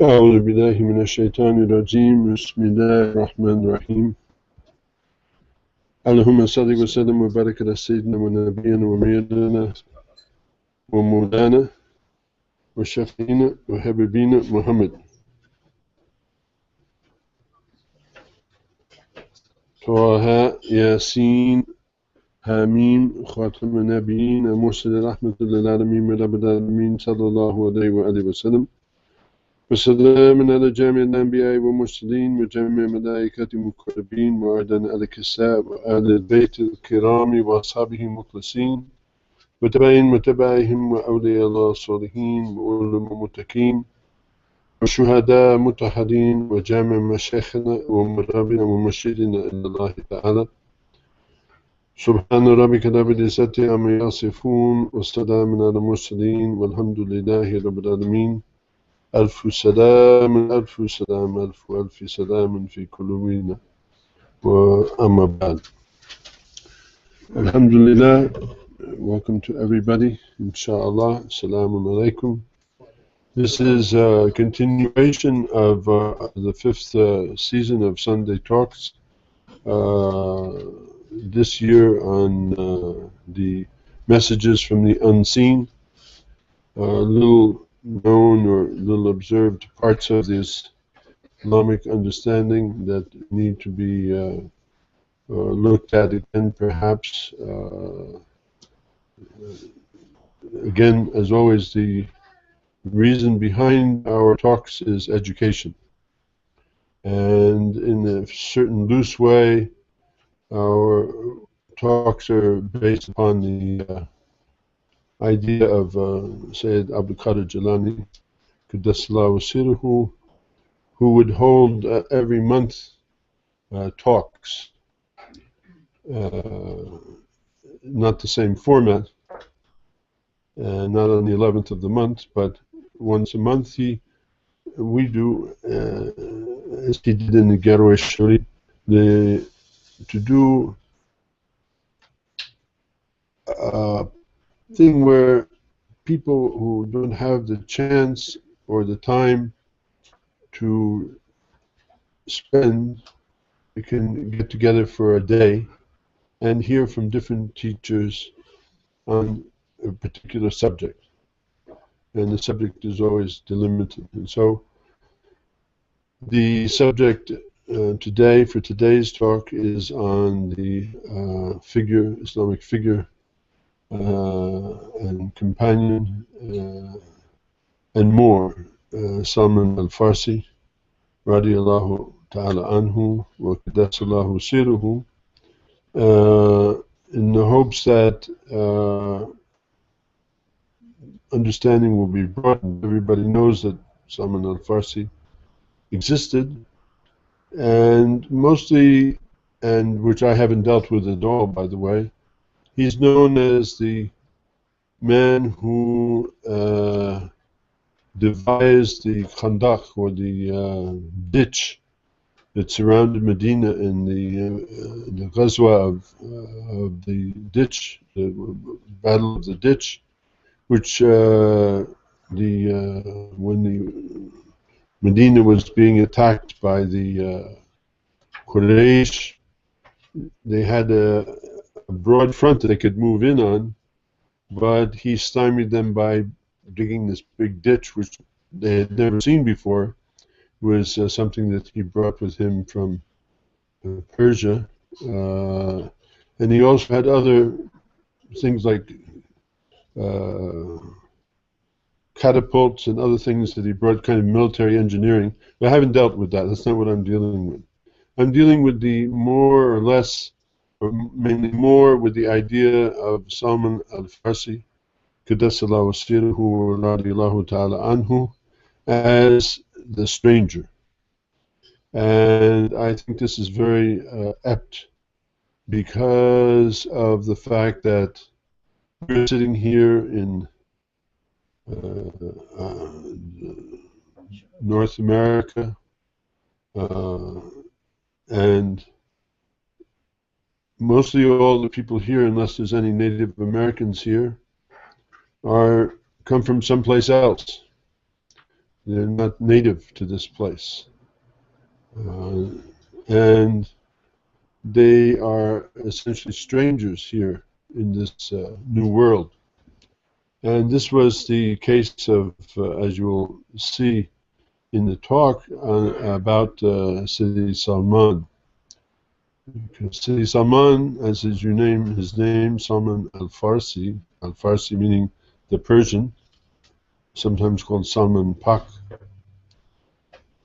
أعوذ بالله من الشيطان الرجيم بسم الله الرحمن الرحيم اللهم صل وسلم وبارك على سيدنا ونبينا ومولانا ومولانا وشفينا وحبيبنا محمد طه ياسين حميم خاتم النبيين مرسل رحمة للعالمين رب العالمين صلى الله عليه وآله وسلم وسلام على جميع الأنبياء والمرسلين وجميع الملائكة المقربين وأيضا على الكساء وآل البيت الكرام وأصحابه المخلصين وتبعين متبعهم وأولياء الله الصالحين وعلماء المتقين والشهداء المتحدين وجامع مشايخنا ومرابنا ومرشدنا إلى الله تعالى سبحان ربك رب العزة عما يصفون وسلام على المرسلين والحمد لله رب العالمين ألف سلام ألف سلام ألف ألف سلام في قلوبنا وأما بعد الحمد لله. Welcome to everybody, inshallah. Assalamu alaikum. This is a continuation of the fifth season of Sunday Talks, this year on the messages from the unseen, little known or little observed parts of this Islamic understanding that need to be looked at again, perhaps. Again, as always, the reason behind our talks is education. And in a certain loose way, our talks are based upon the idea of Sayyid Abdul Qadir Jilani, Qaddasallahu Sirruhu, who would hold every month talks. Not the same format, not on the 11th of the month, but once a month we do, as he did in the Garwa Shuri, to do a thing where people who don't have the chance or the time to spend, they can get together for a day and hear from different teachers on a particular subject. And the subject is always delimited. And so the subject today, for today's talk, is on the Islamic figure and companion and more, Salman al-Farsi, radiyallahu ta'ala anhu, wa qaddasallahu sirruhu, in the hopes that understanding will be broadened. Everybody knows that Salman al-Farsi existed, and mostly, and which I haven't dealt with at all, by the way, he's known as the man who devised the Khandaq, or the ditch that surrounded Medina in the Ghazwa of the ditch, the Battle of the Ditch, which when the Medina was being attacked by the Quraysh, they had a broad front that they could move in on, but he stymied them by digging this big ditch, which they had never seen before. It was something that he brought with him from Persia, and he also had other things like catapults and other things that he brought, kind of military engineering. But I haven't dealt with that. That's not what I'm dealing with. I'm dealing with the more or less, or mainly more, with the idea of Salman al-Farsi, Qaddasallahu sirruhu radiyallahu ta'ala anhu, as the stranger. And I think this is very apt because of the fact that we're sitting here in North America, and mostly all the people here, unless there's any Native Americans here, come from someplace else. They're not native to this place. And they are essentially strangers here in this new world. And this was the case of, as you will see in the talk, about Sidi Salman. Because Sidi Salman, as is his name, Salman al-Farsi, al-Farsi meaning the Persian, sometimes called Salman Pak,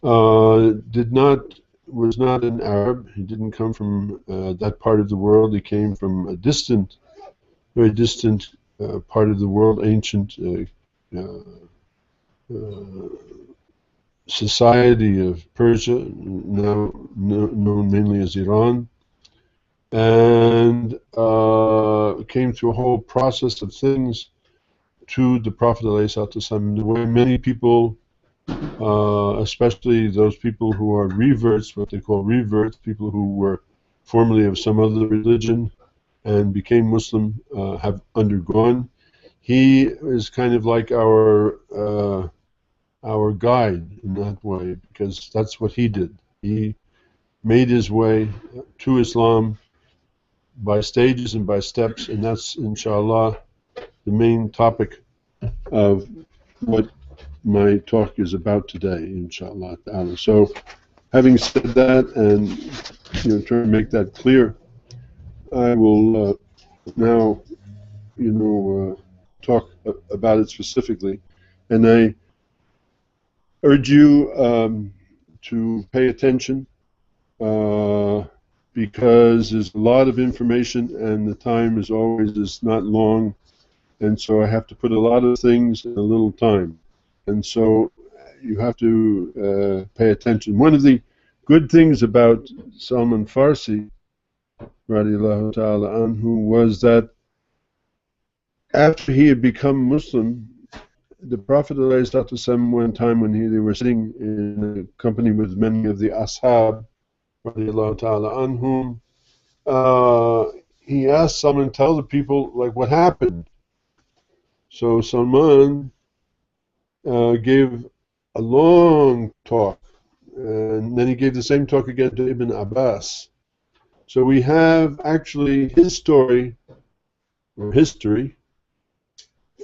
was not an Arab. He didn't come from that part of the world. He came from a distant, very distant part of the world, ancient society of Persia, now known mainly as Iran, and came through a whole process of things to the Prophet ﷺ, the way many people, especially those people who are reverts, what they call reverts, people who were formerly of some other religion and became Muslim, have undergone. He is kind of like our guide in that way, because that's what he did. He made his way to Islam by stages and by steps, and that's, inshallah, the main topic of what my talk is about today, inshallah ta'ala. So, having said that, and trying to make that clear, I will now, talk about it specifically, and I urge you to pay attention, because there's a lot of information, and the time is not long, and so I have to put a lot of things in a little time. And so you have to pay attention. One of the good things about Salman Farsi, radiallahu ta'ala anhu, was that after he had become Muslim, the Prophet ﷺ, one time when they were sitting in a company with many of the ashab, radiallahu ta'ala anhum, he asked Salman, tell the people like what happened. So Salman gave a long talk, and then he gave the same talk again to Ibn Abbas. So we have actually his story, or history,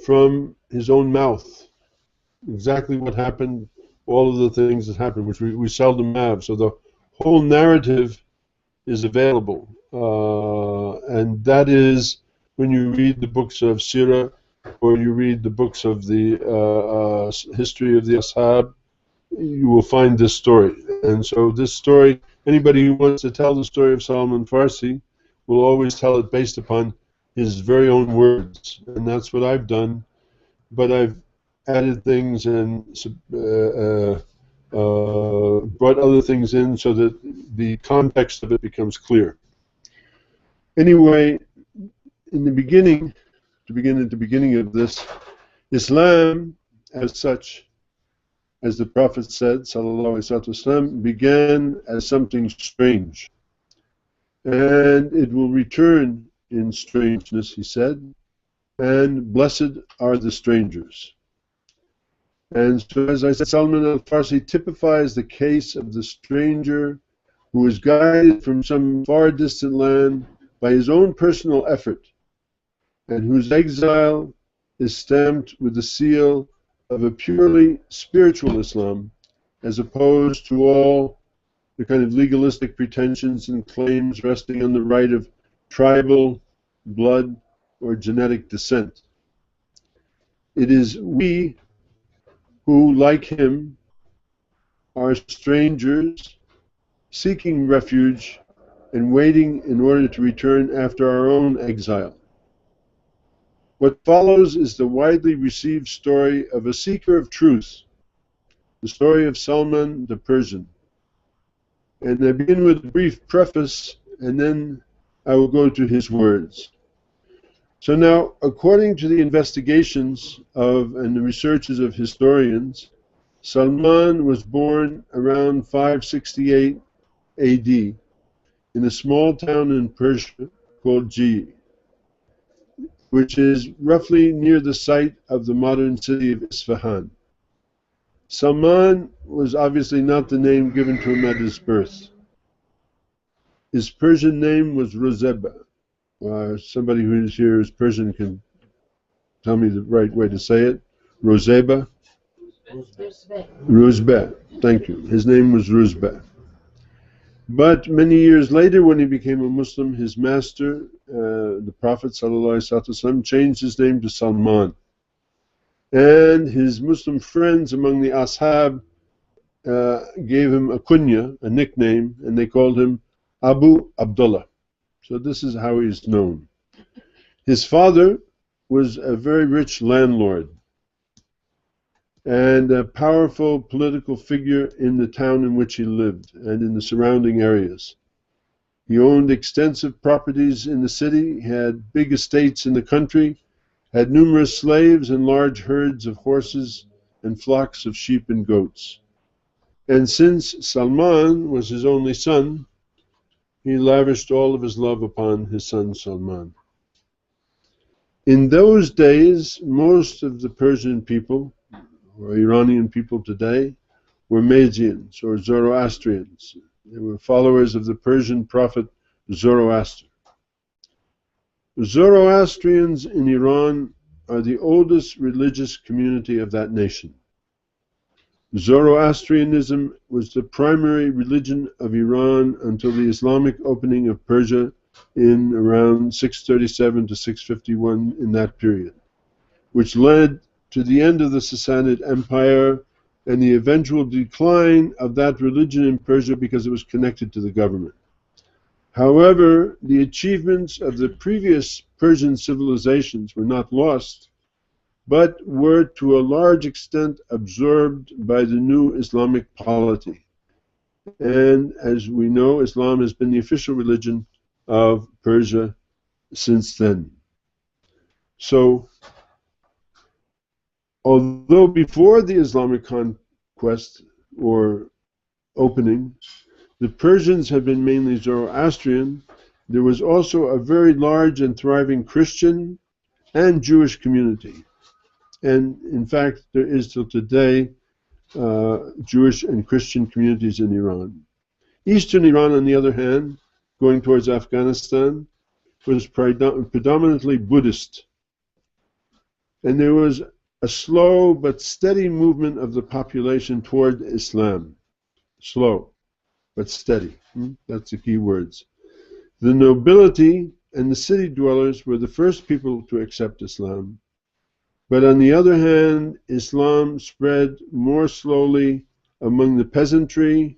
from his own mouth. Exactly what happened, all of the things that happened, which we seldom have. So the whole narrative is available. And that is when you read the books of Sirah, or you read the books of the history of the Ashab, you will find this story. And so this story, anybody who wants to tell the story of Salman Farsi will always tell it based upon his very own words. And that's what I've done. But I've added things and brought other things in so that the context of it becomes clear. Anyway, in the beginning, at the beginning of this, Islam, as such, as the Prophet said, sallallahu alaihi wasallam, began as something strange, and it will return in strangeness, he said, and blessed are the strangers. And so, as I said, Salman al-Farsi typifies the case of the stranger who is guided from some far distant land by his own personal effort, and whose exile is stamped with the seal of a purely spiritual Islam, as opposed to all the kind of legalistic pretensions and claims resting on the right of tribal, blood, or genetic descent. It is we who, like him, are strangers seeking refuge and waiting in order to return after our own exile. What follows is the widely received story of a seeker of truth, the story of Salman the Persian. And I begin with a brief preface, and then I will go to his words. So now, according to the investigations of and the researches of historians, Salman was born around 568 AD in a small town in Persia called Ji, which is roughly near the site of the modern city of Isfahan. Salman was obviously not the name given to him at his birth. His Persian name was Rozeba. Somebody who is here is Persian can tell me the right way to say it. Rozeba? Ruzbe. Thank you. His name was Ruzbe. But many years later, when he became a Muslim, his master, the Prophet ﷺ, changed his name to Salman. And his Muslim friends among the Ashab gave him a kunya, a nickname, and they called him Abu Abdullah. So this is how he is known. His father was a very rich landlord and a powerful political figure in the town in which he lived and in the surrounding areas. He owned extensive properties in the city, had big estates in the country, had numerous slaves and large herds of horses and flocks of sheep and goats. And since Salman was his only son, he lavished all of his love upon his son Salman. In those days, most of the Persian people, or Iranian people today, were Magians or Zoroastrians. They were followers of the Persian prophet Zoroaster. Zoroastrians in Iran are the oldest religious community of that nation. Zoroastrianism was the primary religion of Iran until the Islamic opening of Persia in around 637 to 651 in that period, which led to the end of the Sassanid Empire and the eventual decline of that religion in Persia because it was connected to the government. However, the achievements of the previous Persian civilizations were not lost, but were to a large extent absorbed by the new Islamic polity. And as we know, Islam has been the official religion of Persia since then. So, although before the Islamic conquest or opening, the Persians had been mainly Zoroastrian, there was also a very large and thriving Christian and Jewish community. And in fact, there is till today Jewish and Christian communities in Iran. Eastern Iran, on the other hand, going towards Afghanistan, was predominantly Buddhist. And there was a slow but steady movement of the population toward Islam. Slow, but steady. That's the key words. The nobility and the city dwellers were the first people to accept Islam. But on the other hand, Islam spread more slowly among the peasantry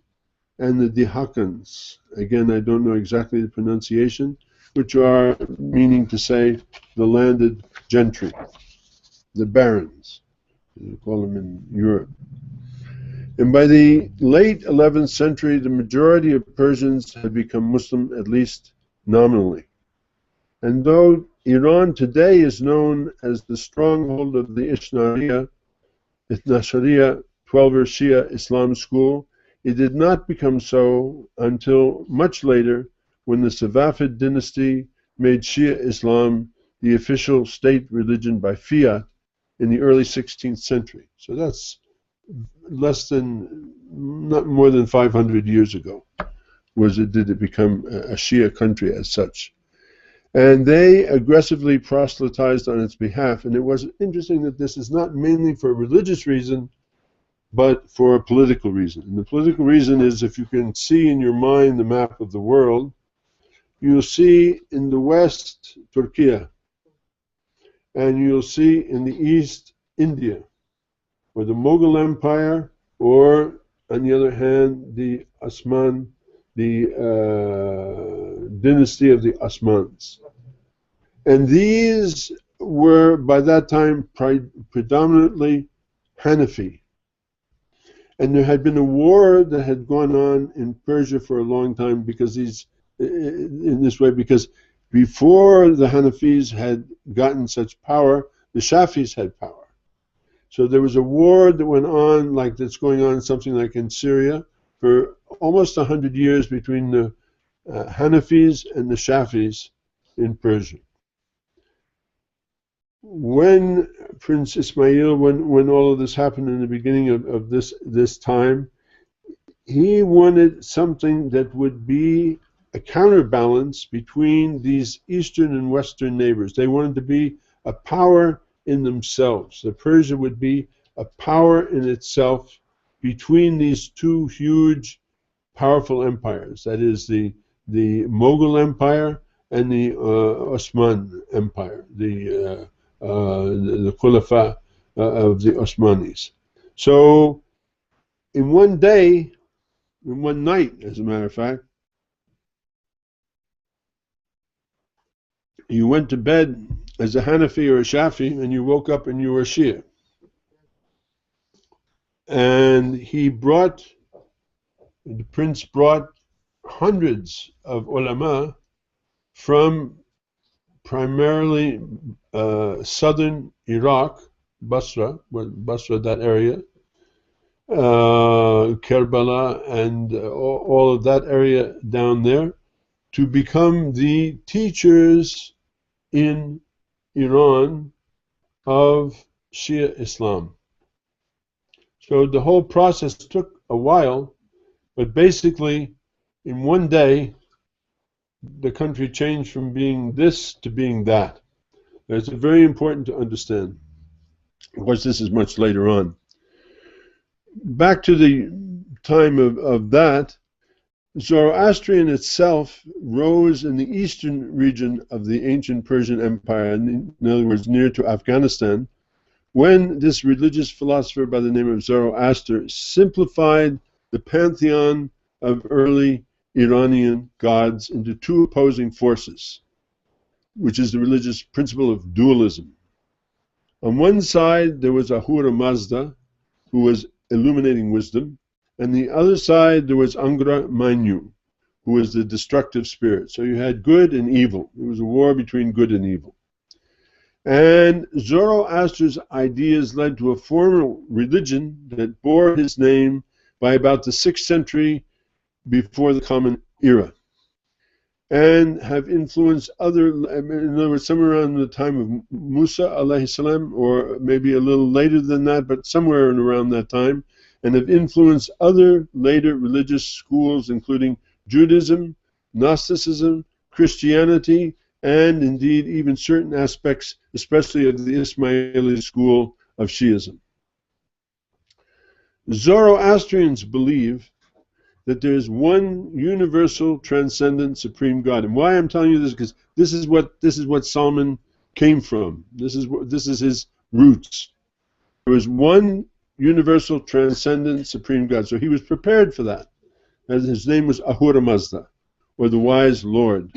and the Dihakans. Again, I don't know exactly the pronunciation, which are meaning to say the landed gentry, the barons, they call them in Europe. And by the late 11th century, the majority of Persians had become Muslim, at least nominally. And though Iran today is known as the stronghold of the Ithnashariya 12er Shia Islam school, it did not become so until much later, when the Safavid dynasty made Shia Islam the official state religion by fiat in the early 16th century. So that's not more than 500 years ago, did it become a Shia country as such. And they aggressively proselytized on its behalf. And it was interesting that this is not mainly for a religious reason, but for a political reason. And the political reason is, if you can see in your mind the map of the world, you'll see in the west, Turkey, and you'll see in the east, India, or the Mughal Empire, or, on the other hand, the Osman, the dynasty of the Osmans. And these were, by that time, predominantly Hanafi. And there had been a war that had gone on in Persia for a long time because because before the Hanafis had gotten such power, the Shafis had power. So there was a war that went on, like that's going on something like in Syria, for almost 100 years between the Hanafis and the Shafis in Persia. when Prince Ismail, when all of this happened in the beginning of this time, he wanted something that would be a counterbalance between these Eastern and Western neighbors. They wanted to be a power in themselves. The Persia would be a power in itself between these two huge, powerful empires. That is the Mughal Empire and the Osman Empire, the Khulafa of the Osmanis. So, in one day, in one night, as a matter of fact, you went to bed as a Hanafi or a Shafi, and you woke up and you were Shia. And the prince brought hundreds of ulama from primarily southern Iraq, Basra, that area, Kerbala, and all of that area down there, to become the teachers in Iran of Shia Islam. So the whole process took a while, but basically in one day the country changed from being this to being that. It's very important to understand. Of course, this is much later on. Back to the time of that, Zoroastrian itself rose in the eastern region of the ancient Persian Empire, in other words, near to Afghanistan, when this religious philosopher by the name of Zoroaster simplified the pantheon of early Iranian gods into two opposing forces, which is the religious principle of dualism. On one side, there was Ahura Mazda, who was illuminating wisdom, and the other side, there was Angra Mainyu, who was the destructive spirit. So you had good and evil. It was a war between good and evil. And Zoroaster's ideas led to a formal religion that bore his name by about the 6th century before the Common Era, and have influenced in other words, somewhere around the time of Musa alayhi salam, or maybe a little later than that, but somewhere around that time, and have influenced other later religious schools, including Judaism, Gnosticism, Christianity, and indeed even certain aspects, especially of the Ismaili school of Shiism. Zoroastrians believe that there is one universal, transcendent, supreme God. And why I'm telling you this, because this is what Salman came from. This is his roots. There was one universal, transcendent, supreme God. So he was prepared for that. And his name was Ahura Mazda, or the wise Lord.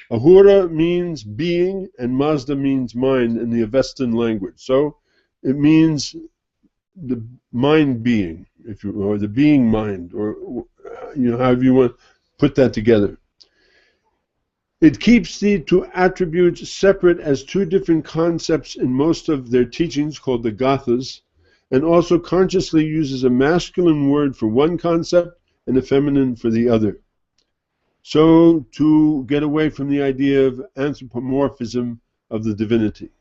Ahura means being, and Mazda means mind in the Avestan language. So it means the mind being, or the being mind, or however you want to put that together. It keeps the two attributes separate as two different concepts in most of their teachings, called the Gathas, and also consciously uses a masculine word for one concept and a feminine for the other. So to get away from the idea of anthropomorphism of the divinity.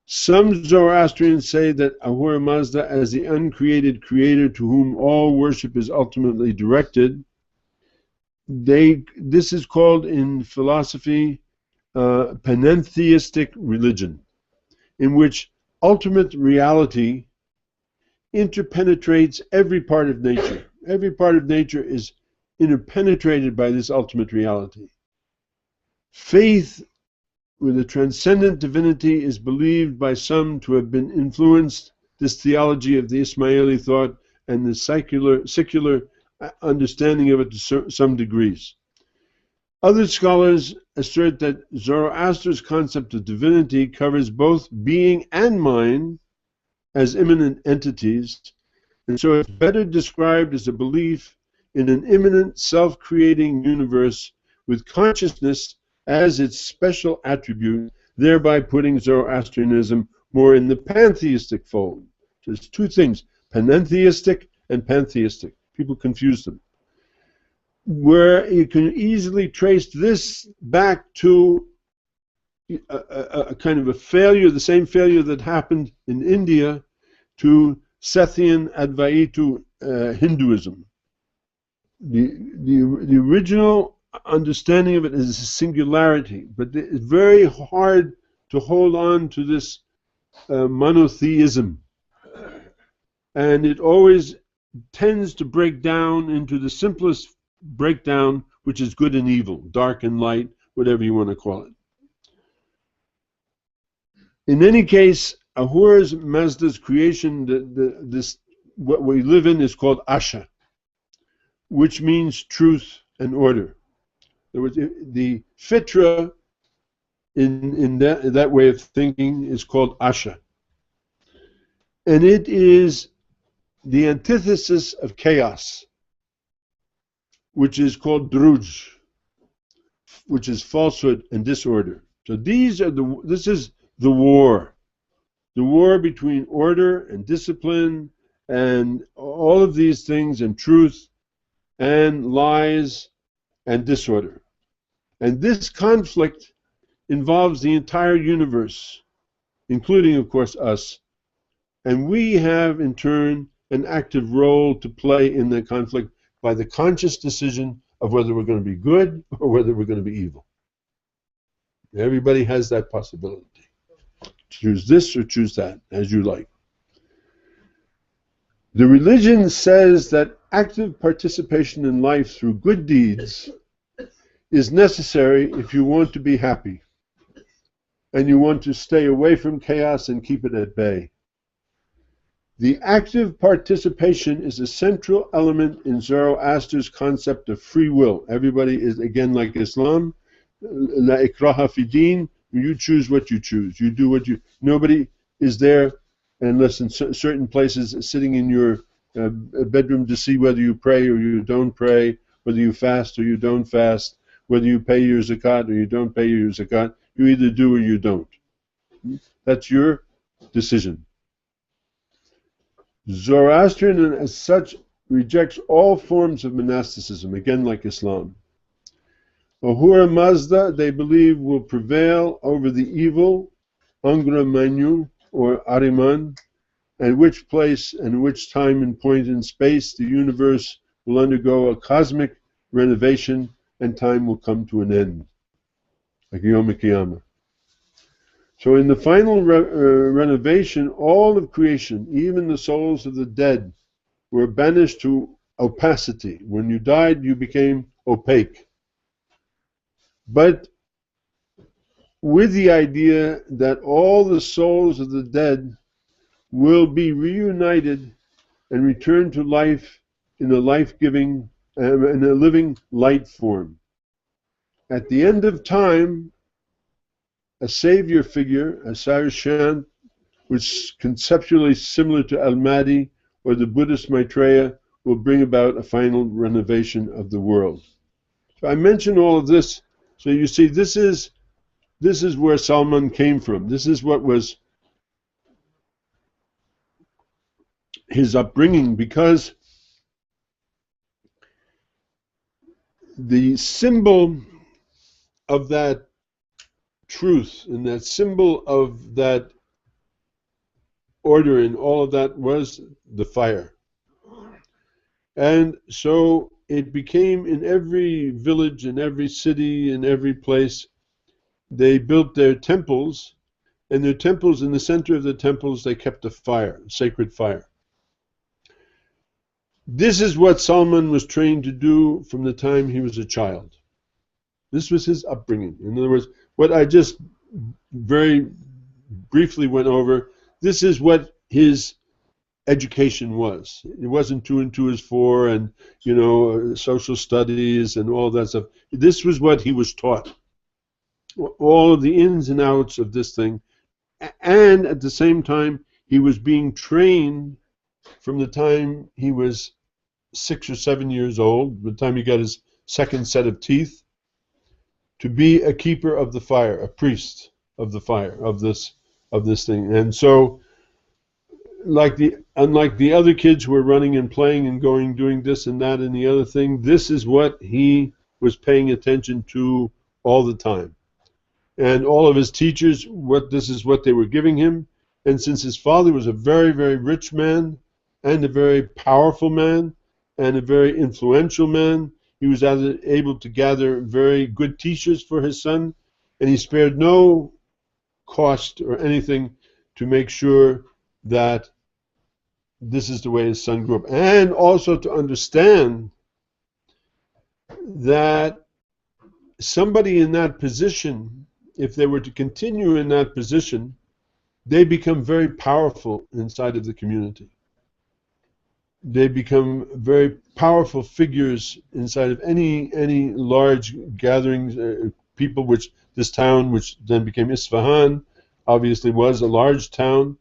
Some Zoroastrians say that Ahura Mazda, as the uncreated creator to whom all worship is ultimately directed, this is called in philosophy panentheistic religion, in which ultimate reality interpenetrates every part of nature. Every part of nature is interpenetrated by this ultimate reality. Faith with a transcendent divinity is believed by some to have been influenced this theology of the Ismaili thought and the secular understanding of it to some degrees. Other scholars assert that Zoroaster's concept of divinity covers both being and mind as immanent entities, and so it's better described as a belief in an immanent, self-creating universe with consciousness as its special attribute, thereby putting Zoroastrianism more in the pantheistic fold. So there's two things, panentheistic and pantheistic. People confuse them. Where you can easily trace this back to a kind of a failure, the same failure that happened in India to Scythian Advaitu Hinduism. The original understanding of it is a singularity, but it's very hard to hold on to this monotheism, and it always tends to break down into the simplest breakdown, which is good and evil, dark and light, whatever you want to call it. In any case, Ahura's Mazda's creation, this what we live in is called Asha, which means truth and order. There was the Fitra in that way of thinking is called Asha, and it is the antithesis of chaos, which is called Druj, which is falsehood and disorder. So this is the war between order and discipline and all of these things, and truth and lies and disorder. And this conflict involves the entire universe, including, of course, us. And we have, in turn, an active role to play in the conflict by the conscious decision of whether we're going to be good or whether we're going to be evil. Everybody has that possibility. Choose this or choose that, as you like. The religion says that active participation in life through good deeds is necessary if you want to be happy and you want to stay away from chaos and keep it at bay. The active participation is a central element in Zoroaster's concept of free will. Everybody is, again, like Islam, la ikraha fi din, you choose what you choose. You do what you, nobody is there unless in certain places sitting in your bedroom to see whether you pray or you don't pray, whether you fast or you don't fast, whether you pay your zakat or you don't pay your zakat. You either do or you don't. That's your decision. Zoroastrianism, as such, rejects all forms of monasticism, again like Islam. Ahura Mazda, they believe, will prevail over the evil, Angra Mainyu, or Ahriman, at which place and which time and point in space the universe will undergo a cosmic renovation and time will come to an end, like Yom Kippur. So in the final renovation, all of creation, even the souls of the dead, were banished to opacity. When you died, you became opaque. But with the idea that all the souls of the dead will be reunited and return to life in a life-giving, in a living light form. At the end of time, a savior figure, a Sarshan, which is conceptually similar to Al-Mahdi or the Buddhist Maitreya, will bring about a final renovation of the world. So I mention all of this so you see this is where Salman came from. This is what was his upbringing, because the symbol of that truth and that symbol of that order and all of that was the fire. And so it became, in every village, in every city, in every place, they built their temples, and their temples, in the center of the temples, they kept a fire, a sacred fire. This is what Salman was trained to do from the time he was a child. This was his upbringing. In other words, what I just very briefly went over, this is what his education was. It wasn't 2 and 2 is 4 and, you know, social studies and all that stuff. This was what he was taught. All of the ins and outs of this thing. And at the same time, he was being trained from the time he was 6 or 7 years old, by the time he got his second set of teeth, to be a keeper of the fire, a priest of the fire, of this thing. And so, unlike the other kids who were running and playing and going, doing this and that and the other thing, this is what he was paying attention to all the time. and all of his teachers, this is what they were giving him. And since his father was a very, very rich man and a very powerful man and a very influential man, he was able to gather very good teachers for his son, and he spared no cost or anything to make sure that this is the way his son grew up. And also to understand that somebody in that position, if they were to continue in that position, they become very powerful inside of the community. They become very powerful figures inside of any large gatherings, people, which this town, which then became Isfahan, obviously was a large town.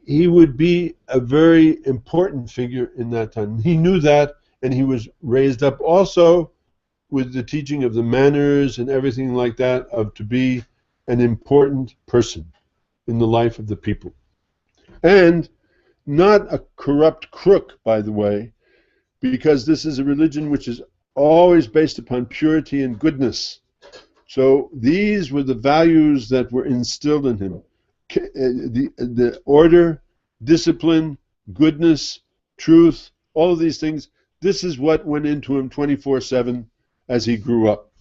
He would be a very important figure in that time. He knew that, and he was raised up also with the teaching of the manners and everything like that, of to be an important person in the life of the people. And not a corrupt crook, by the way, because this is a religion which is always based upon purity and goodness. So these were the values that were instilled in him. The order, discipline, goodness, truth, all of these things, this is what went into him 24/7 as he grew up.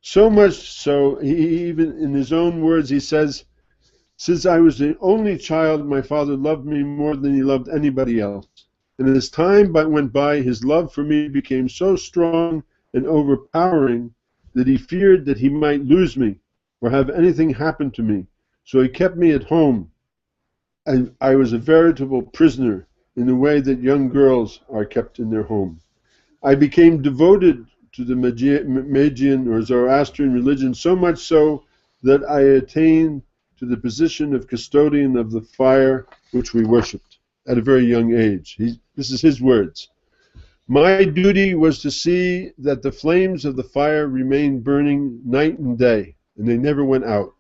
So much so, he even in his own words, he says, "Since I was the only child, my father loved me more than he loved anybody else. And as time went by, his love for me became so strong and overpowering that he feared that he might lose me or have anything happen to me. So he kept me at home, and I was a veritable prisoner in the way that young girls are kept in their home. I became devoted to the Magian or Zoroastrian religion, so much so that I attained to the position of custodian of the fire which we worshipped at a very young age." This is his words. "My duty was to see that the flames of the fire remained burning night and day, and they never went out.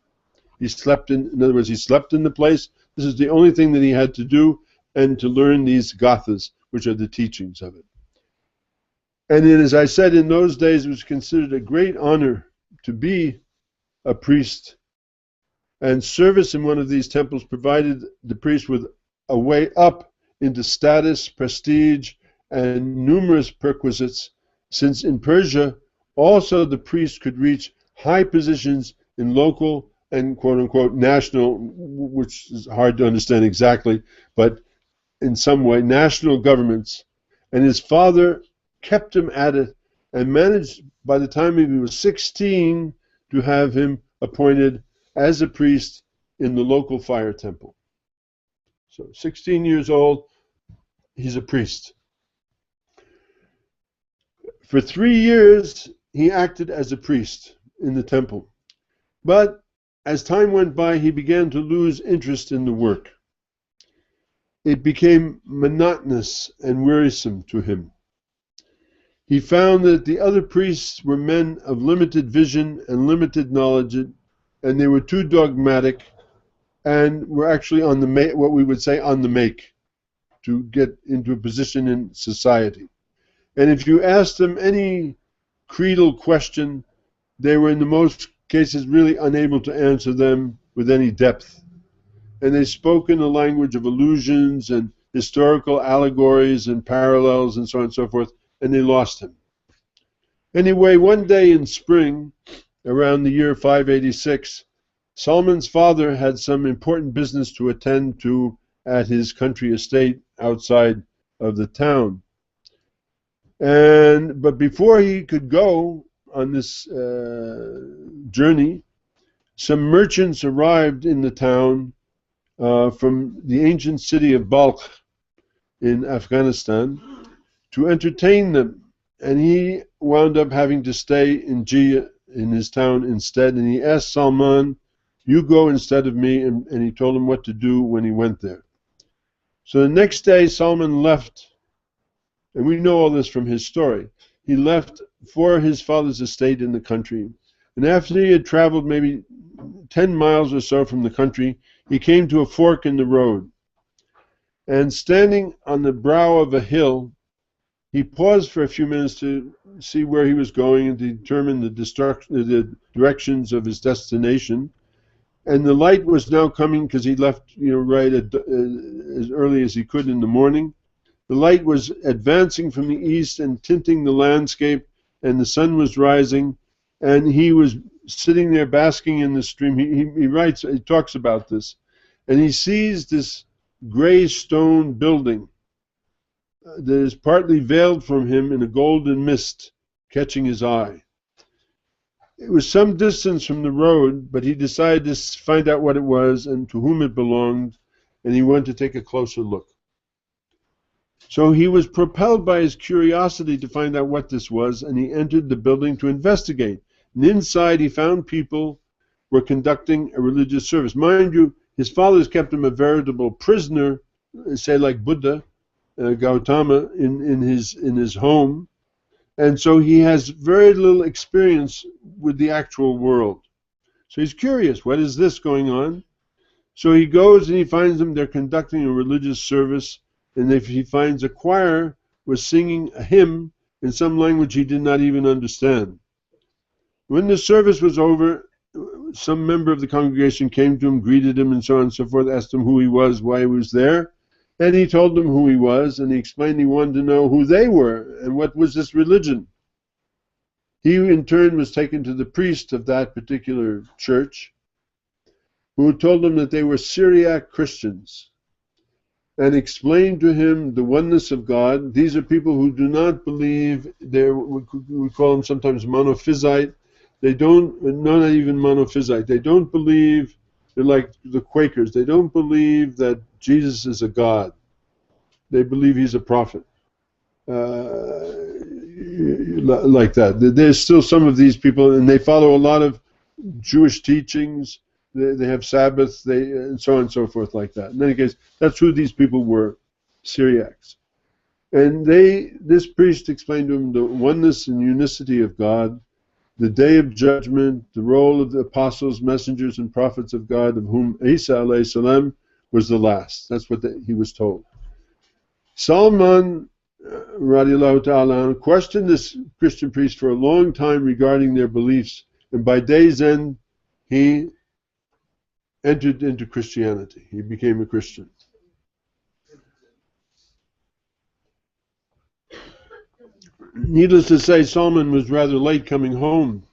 He slept in other words, he slept in the place. This is the only thing that he had to do, and to learn these gathas, which are the teachings of it. And as I said, in those days it was considered a great honor to be a priest, and service in one of these temples provided the priest with a way up into status, prestige, and numerous perquisites, since in Persia also the priest could reach high positions in local and quote-unquote national, which is hard to understand exactly, but in some way, national governments. And his father kept him at it and managed, by the time he was 16, to have him appointed as a priest in the local fire temple. So 16 years old, he's a priest. For 3 years, he acted as a priest in the temple. But as time went by, he began to lose interest in the work. It became monotonous and wearisome to him. He found that the other priests were men of limited vision and limited knowledge, and they were too dogmatic and were actually on the what we would say on the make to get into a position in society. And if you asked them any creedal question, they were in the most cases really unable to answer them with any depth. And they spoke in the language of allusions and historical allegories and parallels and so on and so forth, and they lost him. Anyway, one day in spring, around the year 586, Salman's father had some important business to attend to at his country estate outside of the town. But before he could go on this journey, some merchants arrived in the town from the ancient city of Balkh in Afghanistan to entertain them, and he wound up having to stay in Jia, in his town, instead. And he asked Salman, "You go instead of me," and he told him what to do when he went there. So the next day Salman left, and we know all this from his story. He left for his father's estate in the country, and after he had traveled maybe 10 miles or so from the country, he came to a fork in the road. And standing on the brow of a hill, he paused for a few minutes to see where he was going and to determine the directions of his destination. And the light was now coming because he left, right as early as he could in the morning. The light was advancing from the east and tinting the landscape, and the sun was rising, and he was sitting there basking in the stream. He talks about this, and he sees this gray stone building that is partly veiled from him in a golden mist catching his eye. It was some distance from the road, but he decided to find out what it was and to whom it belonged, and he wanted to take a closer look. So he was propelled by his curiosity to find out what this was, and he entered the building to investigate. And inside he found people were conducting a religious service. Mind you, his fathers kept him a veritable prisoner, say like Buddha, Gautama, in his home. And so he has very little experience with the actual world. So he's curious, what is this going on? So he goes and he finds them, they're conducting a religious service, and if he finds a choir was singing a hymn in some language he did not even understand. When the service was over, some member of the congregation came to him, greeted him, and so on and so forth, asked him who he was, why he was there, and he told them who he was, and he explained he wanted to know who they were, and what was this religion. He, in turn, was taken to the priest of that particular church, who told him that they were Syriac Christians, and explained to him the oneness of God. These are people who do not believe, we call them sometimes monophysite. They don't, not even monophysite, they don't believe, they're like the Quakers, they don't believe that Jesus is a God. They believe he's a prophet. Like that. There's still some of these people, and they follow a lot of Jewish teachings. They have Sabbath, and so on and so forth like that. In any case, that's who these people were, Syriacs. And this priest explained to him the oneness and unicity of God, the day of judgment, the role of the apostles, messengers, and prophets of God, of whom Isa alayhi salam was the last. That's what he was told. Salman radiallahu ta'ala questioned this Christian priest for a long time regarding their beliefs, and by day's end he entered into Christianity. He became a Christian. Needless to say, Salman was rather late coming home,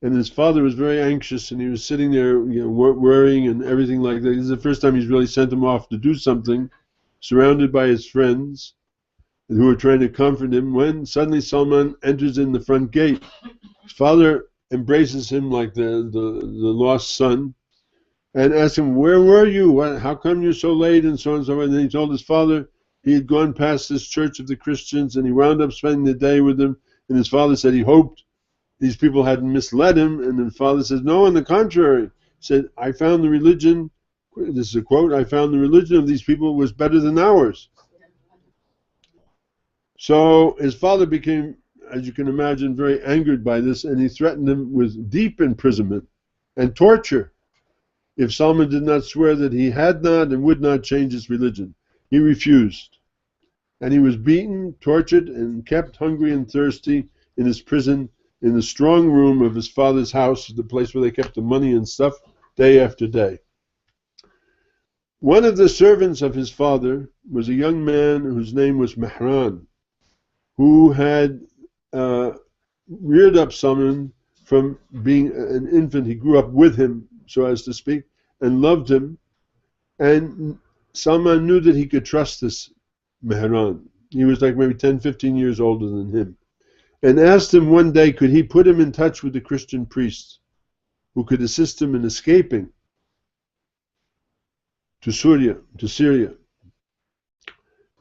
and his father was very anxious, and he was sitting there, worrying and everything like that. This is the first time he's really sent him off to do something, surrounded by his friends who were trying to comfort him, when suddenly Salman enters in the front gate. His father embraces him like the lost son, and asks him, where were you? How come you're so late? And so on and so on. And then he told his father he had gone past this church of the Christians, and he wound up spending the day with them. And his father said he hoped these people hadn't misled him. And the father says, no, on the contrary. He said, I found the religion, this is a quote, I found the religion of these people was better than ours. So his father became, as you can imagine, very angered by this, and he threatened him with deep imprisonment and torture if Salman did not swear that he had not and would not change his religion. He refused, and he was beaten, tortured, and kept hungry and thirsty in his prison, in the strong room of his father's house, the place where they kept the money and stuff, day after day. One of the servants of his father was a young man whose name was Mehran, who had reared up Salman from being an infant. He grew up with him, so as to speak, and loved him. And Salman knew that he could trust this Mehran. He was like maybe 10, 15 years older than him. And asked him one day, could he put him in touch with the Christian priest who could assist him in escaping to Syria.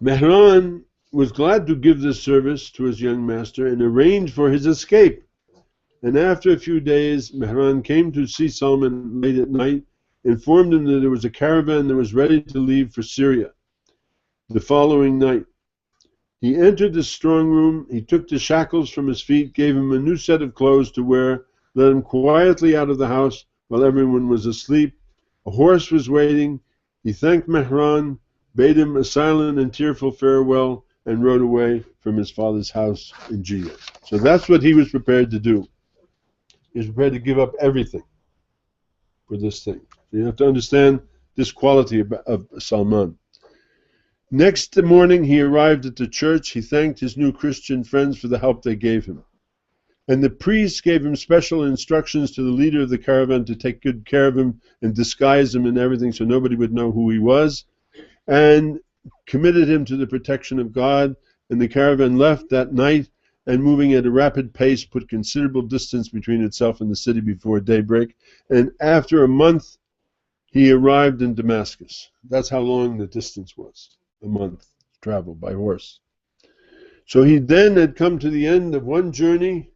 Mehran was glad to give this service to his young master and arranged for his escape. And after a few days, Mehran came to see Salman late at night, informed him that there was a caravan that was ready to leave for Syria the following night. He entered the strong room, he took the shackles from his feet, gave him a new set of clothes to wear, led him quietly out of the house while everyone was asleep. A horse was waiting. He thanked Mehran, bade him a silent and tearful farewell, and rode away from his father's house in Jia. So that's what he was prepared to do. He was prepared to give up everything for this thing. So you have to understand this quality of Salman. Next morning, he arrived at the church. He thanked his new Christian friends for the help they gave him. And the priest gave him special instructions to the leader of the caravan to take good care of him and disguise him and everything so nobody would know who he was, and committed him to the protection of God. And the caravan left that night, and moving at a rapid pace, put considerable distance between itself and the city before daybreak. And after a month, he arrived in Damascus. That's how long the distance was, a month travel by horse. So he then had come to the end of one journey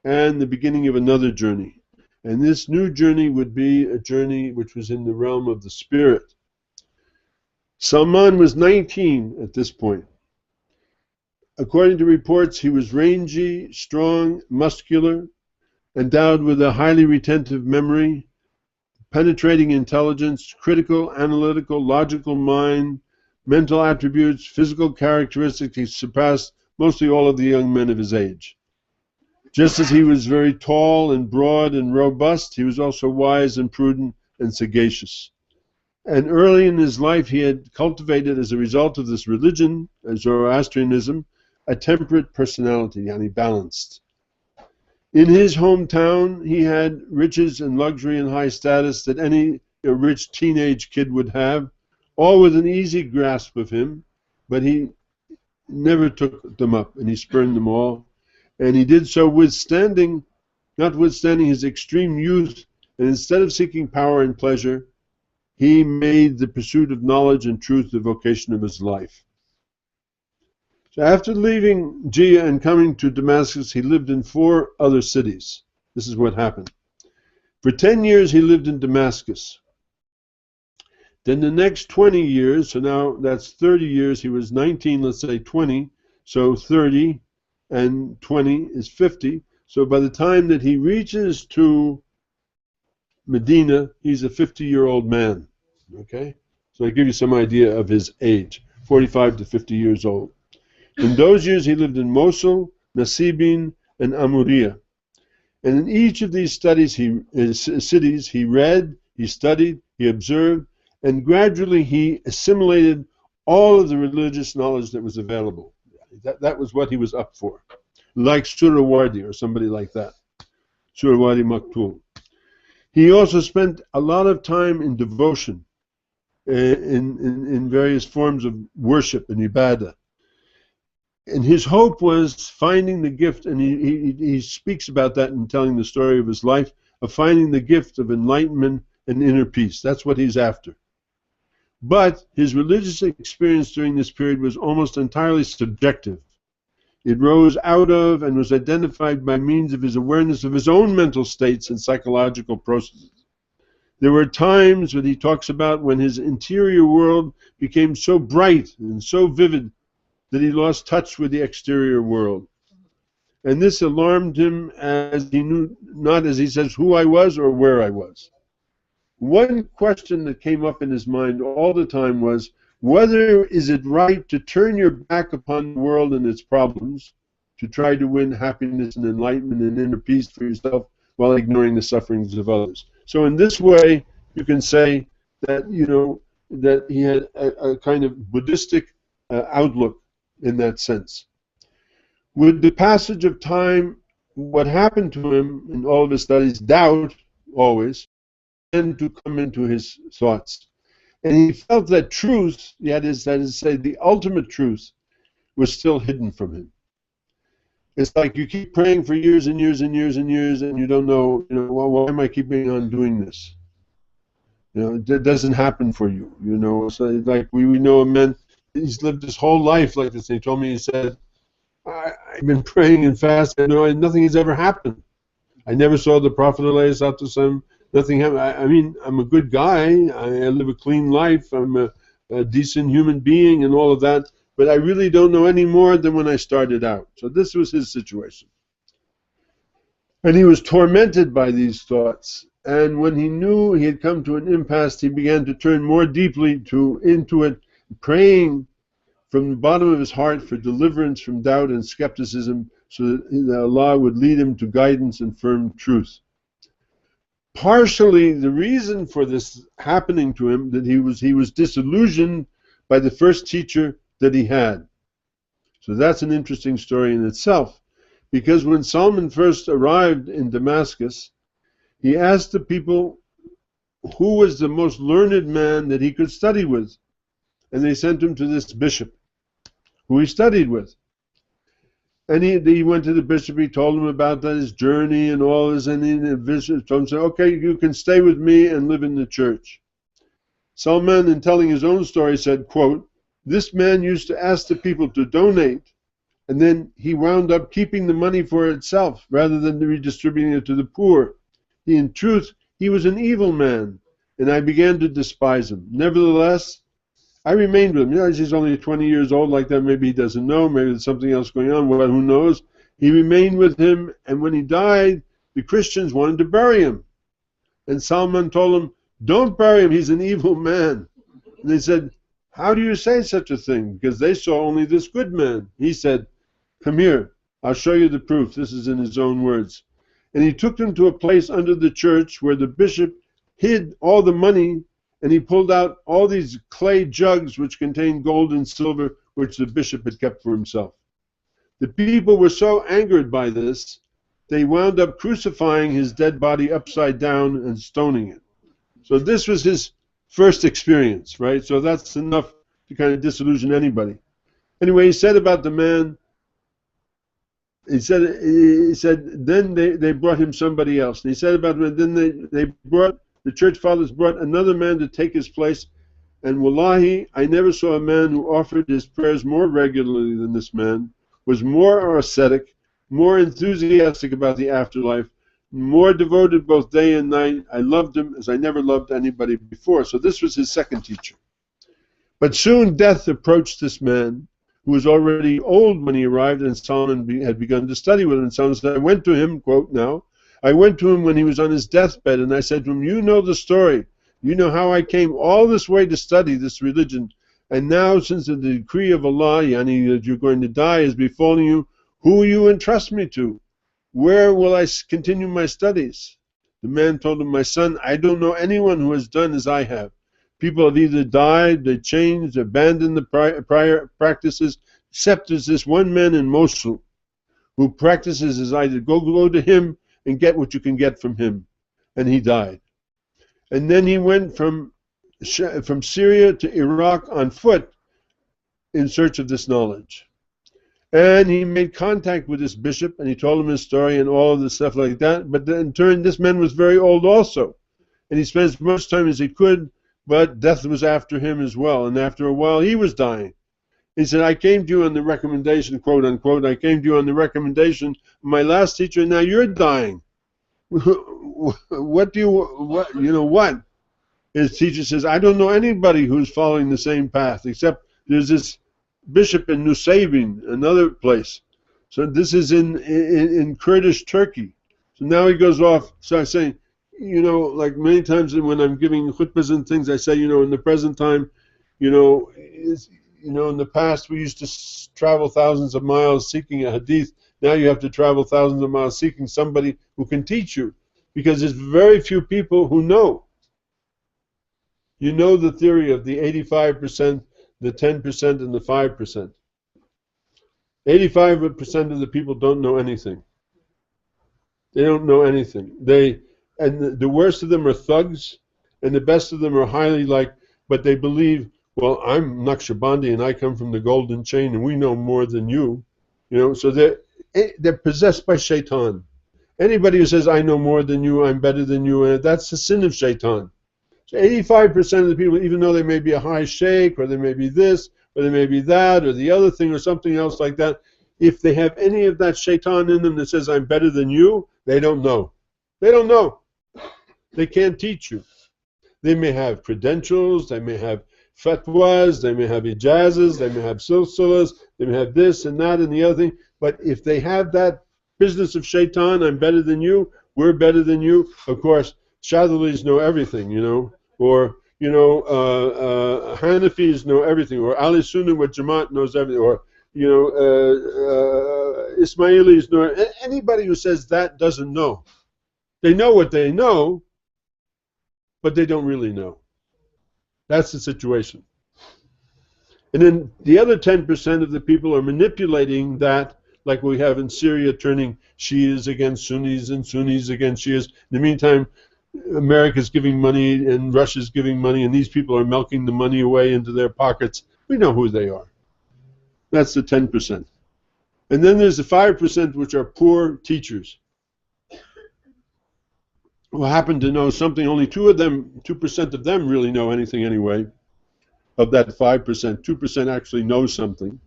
and the beginning of another journey. And this new journey would be a journey which was in the realm of the spirit. Salman was 19 at this point. According to reports, he was rangy, strong, muscular, endowed with a highly retentive memory, penetrating intelligence, critical, analytical, logical mind, mental attributes, physical characteristics. He surpassed mostly all of the young men of his age. Just as he was very tall and broad and robust, he was also wise and prudent and sagacious. And early in his life, he had cultivated, as a result of this religion, Zoroastrianism, a temperate personality, and he balanced. In his hometown, he had riches and luxury and high status that any rich teenage kid would have, all with an easy grasp of him, but he never took them up, and he spurned them all. And he did so notwithstanding his extreme youth, and instead of seeking power and pleasure, he made the pursuit of knowledge and truth the vocation of his life. So after leaving Jia and coming to Damascus, he lived in 4 other cities. This is what happened. For 10 years he lived in Damascus. Then the next 20 years, so now that's 30 years, he was 19, let's say 20, so 30 and 20 is 50. So by the time that he reaches to Medina, he's a 50-year-old man. Okay? So I give you some idea of his age, 45 to 50 years old. In those years, he lived in Mosul, Nasibin, and Amuriya. And in each of these cities, he read, he studied, he observed, and gradually he assimilated all of the religious knowledge that was available. That was what he was up for. Like Surawardi or somebody like that. Surawardi Maktul. He also spent a lot of time in devotion, in various forms of worship and ibadah. And his hope was finding the gift, and he speaks about that in telling the story of his life, of finding the gift of enlightenment and inner peace. That's what he's after. But his religious experience during this period was almost entirely subjective. It rose out of and was identified by means of his awareness of his own mental states and psychological processes. There were times that he talks about when his interior world became so bright and so vivid that he lost touch with the exterior world. And this alarmed him, as he knew not, as he says, who I was or where I was. One question that came up in his mind all the time was, whether is it right to turn your back upon the world and its problems to try to win happiness and enlightenment and inner peace for yourself while ignoring the sufferings of others. So in this way, you can say that, that he had a kind of Buddhistic outlook in that sense. With the passage of time, what happened to him in all of his studies, doubt always, began to come into his thoughts. And he felt that truth, that is to say, the ultimate truth, was still hidden from him. It's like you keep praying for years and years and years and years, and you don't know, well, why am I keeping on doing this? It doesn't happen for you. So like we know a man, he's lived his whole life like this. He told me, he said, I've been praying and fasting, nothing has ever happened. I never saw the Prophet ﷺ. Nothing happened. I mean, I'm a good guy. I live a clean life. I'm a decent human being and all of that. But I really don't know any more than when I started out. So this was his situation. And he was tormented by these thoughts. And when he knew he had come to an impasse, he began to turn more deeply into it, praying from the bottom of his heart for deliverance from doubt and skepticism, so that Allah would lead him to guidance and firm truth. Partially, the reason for this happening to him, that he was disillusioned by the first teacher that he had. So that's an interesting story in itself, because when Salman first arrived in Damascus, he asked the people who was the most learned man that he could study with, and they sent him to this bishop, who he studied with. And he went to the bishop, he told him about his journey and all this, and the bishop told him, said, okay, you can stay with me and live in the church. Salman, in telling his own story, said, quote, this man used to ask the people to donate, and then he wound up keeping the money for itself, rather than redistributing it to the poor. In truth, he was an evil man, and I began to despise him. Nevertheless, I remained with him. You know, he's only 20 years old, like that. Maybe he doesn't know. Maybe there's something else going on. Well, who knows? He remained with him, and when he died, the Christians wanted to bury him. And Salman told him, don't bury him, he's an evil man. And they said, how do you say such a thing? Because they saw only this good man. He said, come here, I'll show you the proof. This is in his own words. And he took them to a place under the church where the bishop hid all the money, and he pulled out all these clay jugs which contained gold and silver, which the bishop had kept for himself. The people were so angered by this, they wound up crucifying his dead body upside down and stoning it. So this was his first experience, right? So that's enough to kind of disillusion anybody. Anyway, he said about the man, he said then they brought him somebody else. And he said about him, then the church fathers brought another man to take his place, and wallahi, I never saw a man who offered his prayers more regularly than this man, was more ascetic, more enthusiastic about the afterlife, more devoted both day and night. I loved him as I never loved anybody before. So this was his second teacher. But soon death approached this man, who was already old when he arrived, and Salman had begun to study with him. And Salman said, I went to him, quote now, I went to him when he was on his deathbed, and I said to him, you know the story. You know how I came all this way to study this religion. And now, since the decree of Allah, yani, that you're going to die, is befalling you, who will you entrust me to? Where will I continue my studies? The man told him, my son, I don't know anyone who has done as I have. People have either died, they changed, abandoned the prior practices, except there's this one man in Mosul who practices as I did. Go to him and get what you can get from him. And he died. And then he went from Syria to Iraq on foot in search of this knowledge. And he made contact with this bishop, and he told him his story and all of the stuff like that. But then, in turn, this man was very old also. And he spent as much time as he could, but death was after him as well. And after a while, he was dying. He said, I came to you on the recommendation, quote unquote, I came to you on the recommendation of my last teacher, and now you're dying. What? His teacher says, I don't know anybody who's following the same path, except there's this bishop in Nusaybin, another place. So this is in Kurdish Turkey. So now he goes off, starts saying, you know, like many times when I'm giving khutbahs and things, I say, you know, in the present time, in the past we used to travel thousands of miles seeking a hadith. Now you have to travel thousands of miles seeking somebody who can teach you, because there's very few people who know. You know the theory of the 85%, the 10%, and the 5%. 85% of the people don't know anything. They don't know anything. And the worst of them are thugs, and the best of them are highly but they believe, well, I'm Naqshbandi and I come from the golden chain and we know more than you. So they're possessed by shaitan. Anybody who says, I know more than you, I'm better than you, that's the sin of shaitan. So 85% of the people, even though they may be a high sheikh, or they may be this, or they may be that, or the other thing, or something else like that, if they have any of that shaitan in them that says, I'm better than you, they don't know. They don't know. They can't teach you. They may have credentials, they may have fatwas, they may have ijazas, they may have silsilas, they may have this and that and the other thing, but if they have that business of shaitan, I'm better than you, we're better than you, of course, Shadhalis know everything, or Hanafis know everything, or Ali Sunnah with Jamaat knows everything, or Ismailis know. Anybody who says that doesn't know. They know what they know, but they don't really know. That's the situation. And then the other 10% of the people are manipulating that, like we have in Syria, turning Shias against Sunnis and Sunnis against Shias. In the meantime, America's giving money and Russia's giving money, and these people are milking the money away into their pockets. We know who they are. That's the 10%. And then there's the 5%, which are poor teachers who happen to know something. Only 2% of them really know anything anyway. Of that 5%, 2% actually know something.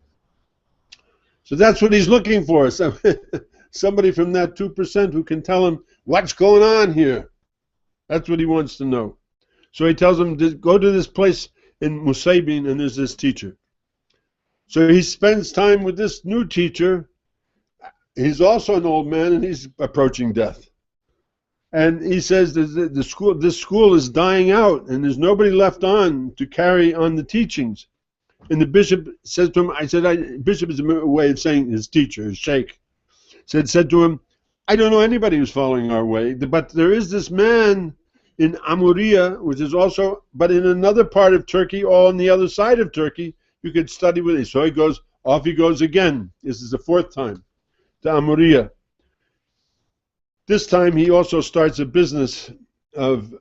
So that's what he's looking for. Somebody from that 2% who can tell him what's going on here. That's what he wants to know. So he tells him to go to this place in Musaybin, and there's this teacher. So he spends time with this new teacher. He's also an old man, and he's approaching death. And he says this school is dying out, and there's nobody left on to carry on the teachings. And the bishop says to him, bishop is a way of saying his teacher, his sheikh, said to him, I don't know anybody who's following our way, but there is this man in Amuriya, which is also, but in another part of Turkey, or on the other side of Turkey, you could study with him. So off he goes again. This is the 4th time, to Amuriya. This time he also starts a business of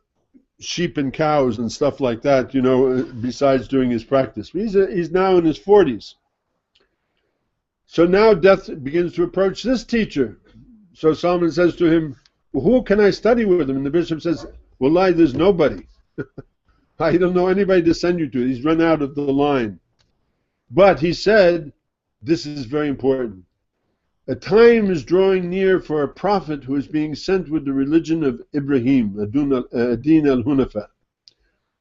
sheep and cows and stuff like that, besides doing his practice. He's now in his 40s. So now death begins to approach this teacher. So Salman says to him, well, who can I study with him? And the bishop says, Wallahi, there's nobody. I don't know anybody to send you to. He's run out of the line. But he said, this is very important. A time is drawing near for a prophet who is being sent with the religion of Ibrahim, Adin al-Hunafa,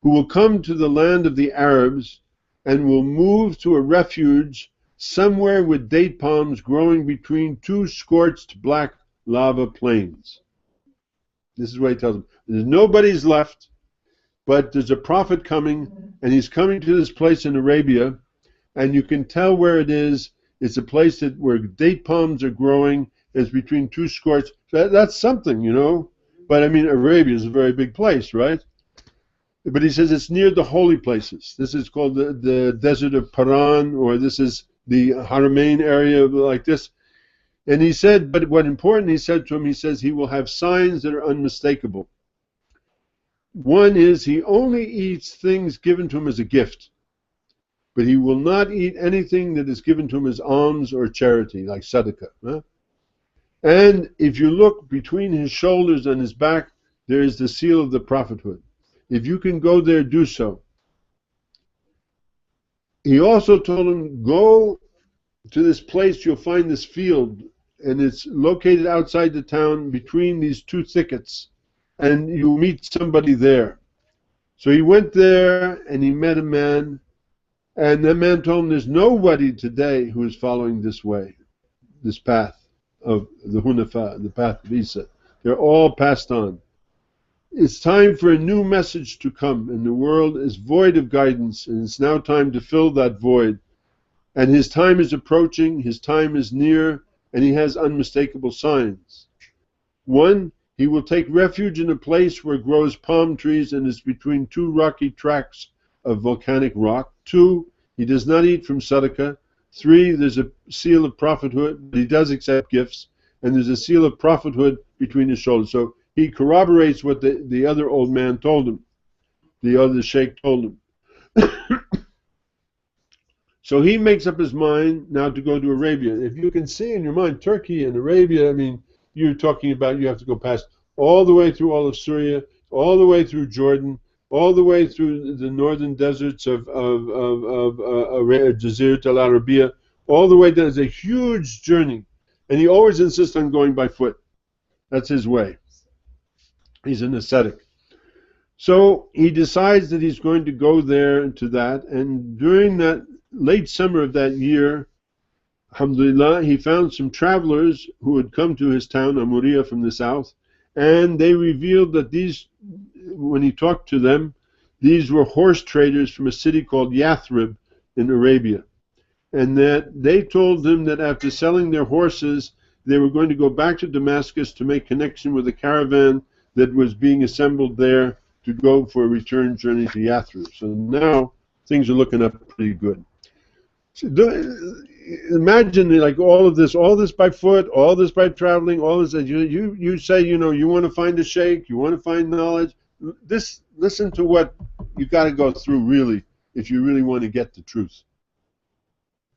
who will come to the land of the Arabs and will move to a refuge somewhere with date palms growing between 2 scorched black lava plains. This is what he tells them. There's nobody's left, but there's a prophet coming, and he's coming to this place in Arabia, and you can tell where it is. It's a place where date palms are growing. It's between 2 scorched. That's something, But I mean, Arabia is a very big place, right? But he says it's near the holy places. This is called the desert of Paran, or this is the Haramain area like this. And he said, but what important he said to him, he says he will have signs that are unmistakable. One is he only eats things given to him as a gift, but he will not eat anything that is given to him as alms or charity, like sadaqah. Huh? And if you look between his shoulders and his back, there is the seal of the prophethood. If you can go there, do so. He also told him, go to this place, you'll find this field, and it's located outside the town between these 2 thickets, and you'll meet somebody there. So he went there, and he met a man, and that man told him there's nobody today who is following this way, this path of the Hunafa, the path of Isa. They're all passed on. It's time for a new message to come, and the world is void of guidance, and it's now time to fill that void. And his time is approaching, his time is near, and he has unmistakable signs. 1, he will take refuge in a place where grows palm trees and is between 2 rocky tracts of volcanic rock. 2, he does not eat from sadaqah. 3, there's a seal of prophethood, but he does accept gifts, and there's a seal of prophethood between his shoulders. So he corroborates what the other old man told him, the other sheikh told him. So he makes up his mind now to go to Arabia. If you can see in your mind, Turkey and Arabia, I mean, you're talking about you have to go past all the way through all of Syria, all the way through Jordan, all the way through the northern deserts of Jazirat al-Arabiya, all the way down. It's a huge journey. And he always insists on going by foot. That's his way. He's an ascetic. So he decides that he's going to go there to that, and during that late summer of that year, alhamdulillah, he found some travelers who had come to his town, Amuriya, from the south, and they revealed that when he talked to them, these were horse traders from a city called Yathrib in Arabia. And that they told him that after selling their horses, they were going to go back to Damascus to make connection with a caravan that was being assembled there to go for a return journey to Yathrib. So now things are looking up pretty good. So imagine like all this by foot, all this by traveling, all this. You say, you know, you want to find a sheikh, you want to find knowledge. Listen to what you got to go through really if you really want to get the truth.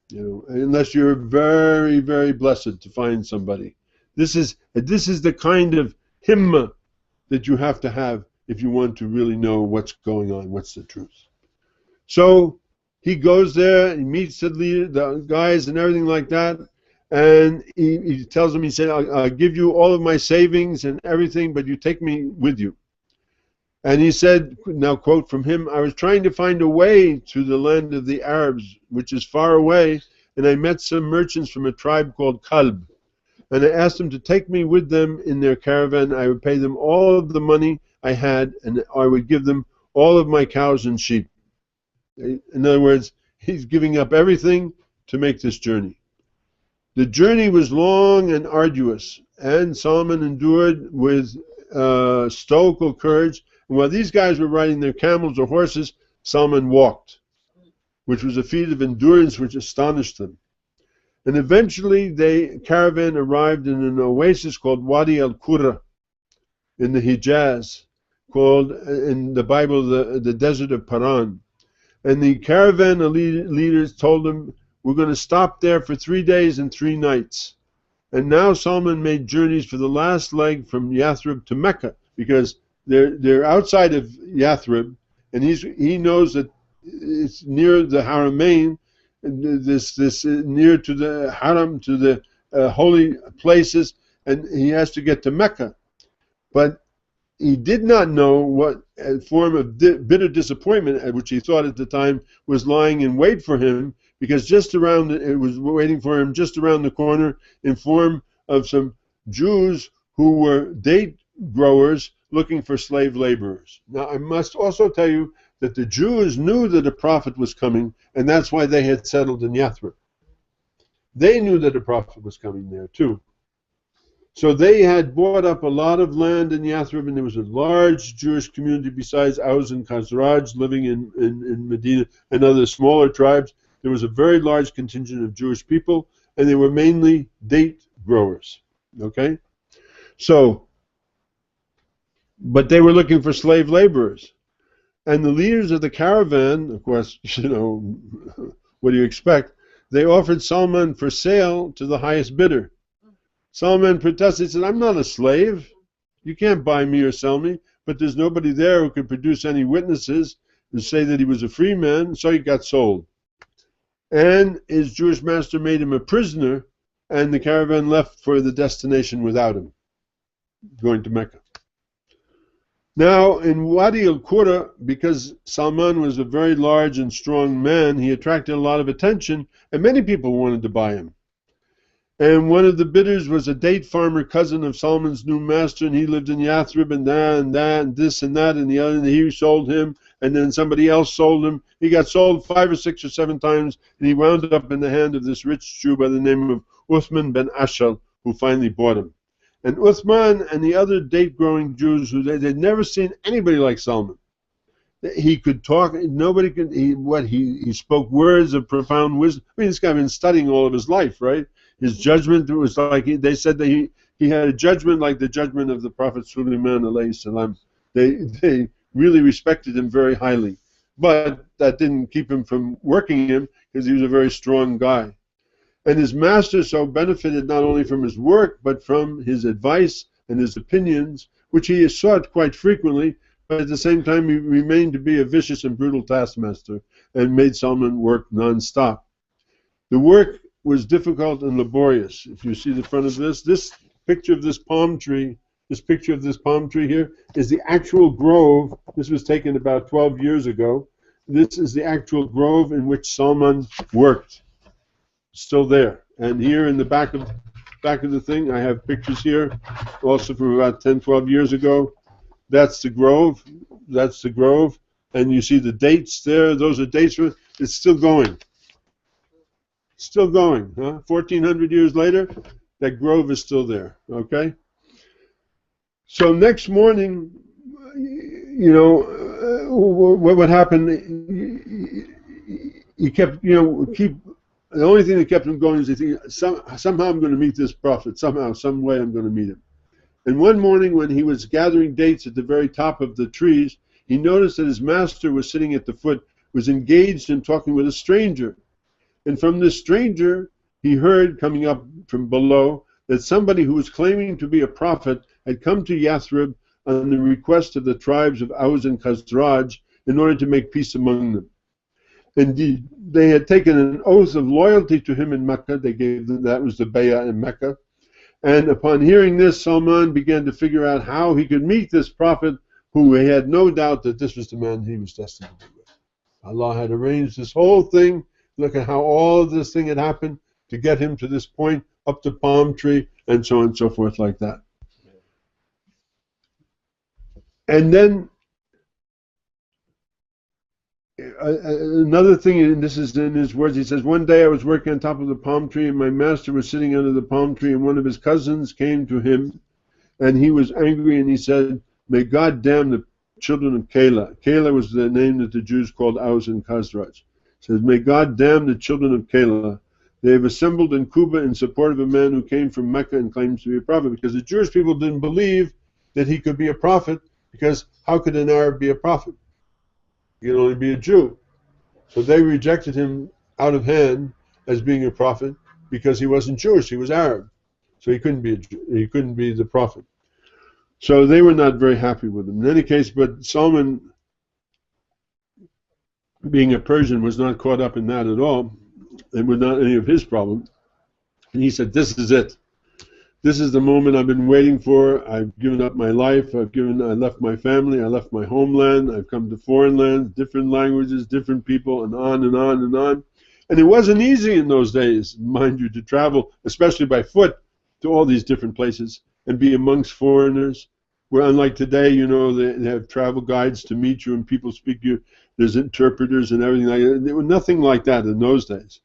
You know, unless you're very, very blessed to find somebody. This is the kind of himmah that you have to have if you want to really know what's going on, what's the truth. So he goes there, he meets the leader, the guys and everything like that, and he tells them, he said, I'll give you all of my savings and everything, but you take me with you. And he said, now quote from him, I was trying to find a way to the land of the Arabs, which is far away, and I met some merchants from a tribe called Kalb. And I asked them to take me with them in their caravan. I would pay them all of the money I had, and I would give them all of my cows and sheep. In other words, he's giving up everything to make this journey. The journey was long and arduous, and Salman endured with stoical courage. And while these guys were riding their camels or horses, Salman walked, which was a feat of endurance which astonished them. And eventually the caravan arrived in an oasis called Wadi al-Qura in the Hijaz, called in the Bible the desert of Paran. And the caravan leaders told them, we're going to stop there for 3 days and 3 nights. And now Salman made journeys for the last leg from Yathrib to Mecca, because they're outside of Yathrib, and he knows that it's near the Haramain, this near to the Haram, to the holy places, and he has to get to Mecca. But he did not know what form of bitter disappointment, which he thought at the time was lying in wait for him, because it was waiting for him just around the corner in form of some Jews who were date growers looking for slave laborers. Now, I must also tell you that the Jews knew that a prophet was coming, and that's why they had settled in Yathrib. They knew that a prophet was coming there too. So they had bought up a lot of land in Yathrib, and there was a large Jewish community besides Aus and Khazraj living in Medina and other smaller tribes. There was a very large contingent of Jewish people, and they were mainly date growers. Okay? So, but they were looking for slave laborers. And the leaders of the caravan, of course, you know, what do you expect? They offered Salman for sale to the highest bidder. Salman protested. He said, I'm not a slave. You can't buy me or sell me. But there's nobody there who could produce any witnesses to say that he was a free man, so he got sold. And his Jewish master made him a prisoner, and the caravan left for the destination without him, going to Mecca. Now, in Wadi al-Qura, because Salman was a very large and strong man, he attracted a lot of attention, and many people wanted to buy him. And one of the bidders was a date farmer, cousin of Salman's new master, and he lived in Yathrib, and that, and that, and this, and that, and the other, and he sold him, and then somebody else sold him. He got sold 5 or 6 or 7 times, and he wound up in the hand of this rich Jew by the name of Uthman ben Ashal, who finally bought him. And Uthman and the other date-growing Jews, they'd never seen anybody like Salman. He could talk, nobody could, he spoke words of profound wisdom. I mean, this guy had been studying all of his life, right? His judgment was like, they said that he had a judgment like the judgment of the Prophet Sulaiman alayhi salam. They really respected him very highly. But that didn't keep him from working him, because he was a very strong guy. And his master so benefited not only from his work, but from his advice and his opinions, which he sought quite frequently, but at the same time he remained to be a vicious and brutal taskmaster and made Salman work non-stop. The work was difficult and laborious. If you see the front of this picture of this palm tree, here is the actual grove. This was taken about 12 years ago. This is the actual grove in which Salman worked. Still there. And here in the back of the thing, I have pictures here, also from about 10, 12 years ago. That's the grove. That's the grove. and you see the dates there. Those are dates. It's still going. Still going. 1,400 years later, that grove is still there. Okay? So next morning, what happened, he kept, the only thing that kept him going is he think, somehow I'm going to meet this prophet. Somehow, some way I'm going to meet him. And one morning when he was gathering dates at the very top of the trees, he noticed that his master was sitting at the foot, was engaged in talking with a stranger. And from this stranger, he heard coming up from below that somebody who was claiming to be a prophet had come to Yathrib on the request of the tribes of Aus and Khazraj in order to make peace among them. Indeed, they had taken an oath of loyalty to him in Mecca. They gave them, that was the bay'ah in Mecca. And upon hearing this, Salman began to figure out how he could meet this prophet, who he had no doubt that this was the man he was destined to be with. Allah had arranged this whole thing. Look at how all of this thing had happened to get him to this point, up the palm tree, and so on and so forth like that. And then another thing, and this is in his words, he says, one day I was working on top of the palm tree, and my master was sitting under the palm tree, and one of his cousins came to him, and he was angry, and he said, may God damn the children of Kayla. Kayla was the name that the Jews called Aus and Khazraj. He says, may God damn the children of Kayla. They have assembled in Kuba in support of a man who came from Mecca and claims to be a prophet, because the Jewish people didn't believe that he could be a prophet, because how could an Arab be a prophet? He could only be a Jew. So they rejected him out of hand as being a prophet because he wasn't Jewish, he was Arab. So he couldn't be a Jew, he couldn't be the prophet. So they were not very happy with him. In any case, but Salman, being a Persian, was not caught up in that at all. It was not any of his problem. And he said, this is it. This is the moment I've been waiting for. I've given up my life. I left my family. I left my homeland. I've come to foreign lands, different languages, different people, and on and on and on. And it wasn't easy in those days, mind you, to travel, especially by foot, to all these different places and be amongst foreigners. Where unlike today, they have travel guides to meet you and people speak to you. There's interpreters and everything like that. There was nothing like that in those days.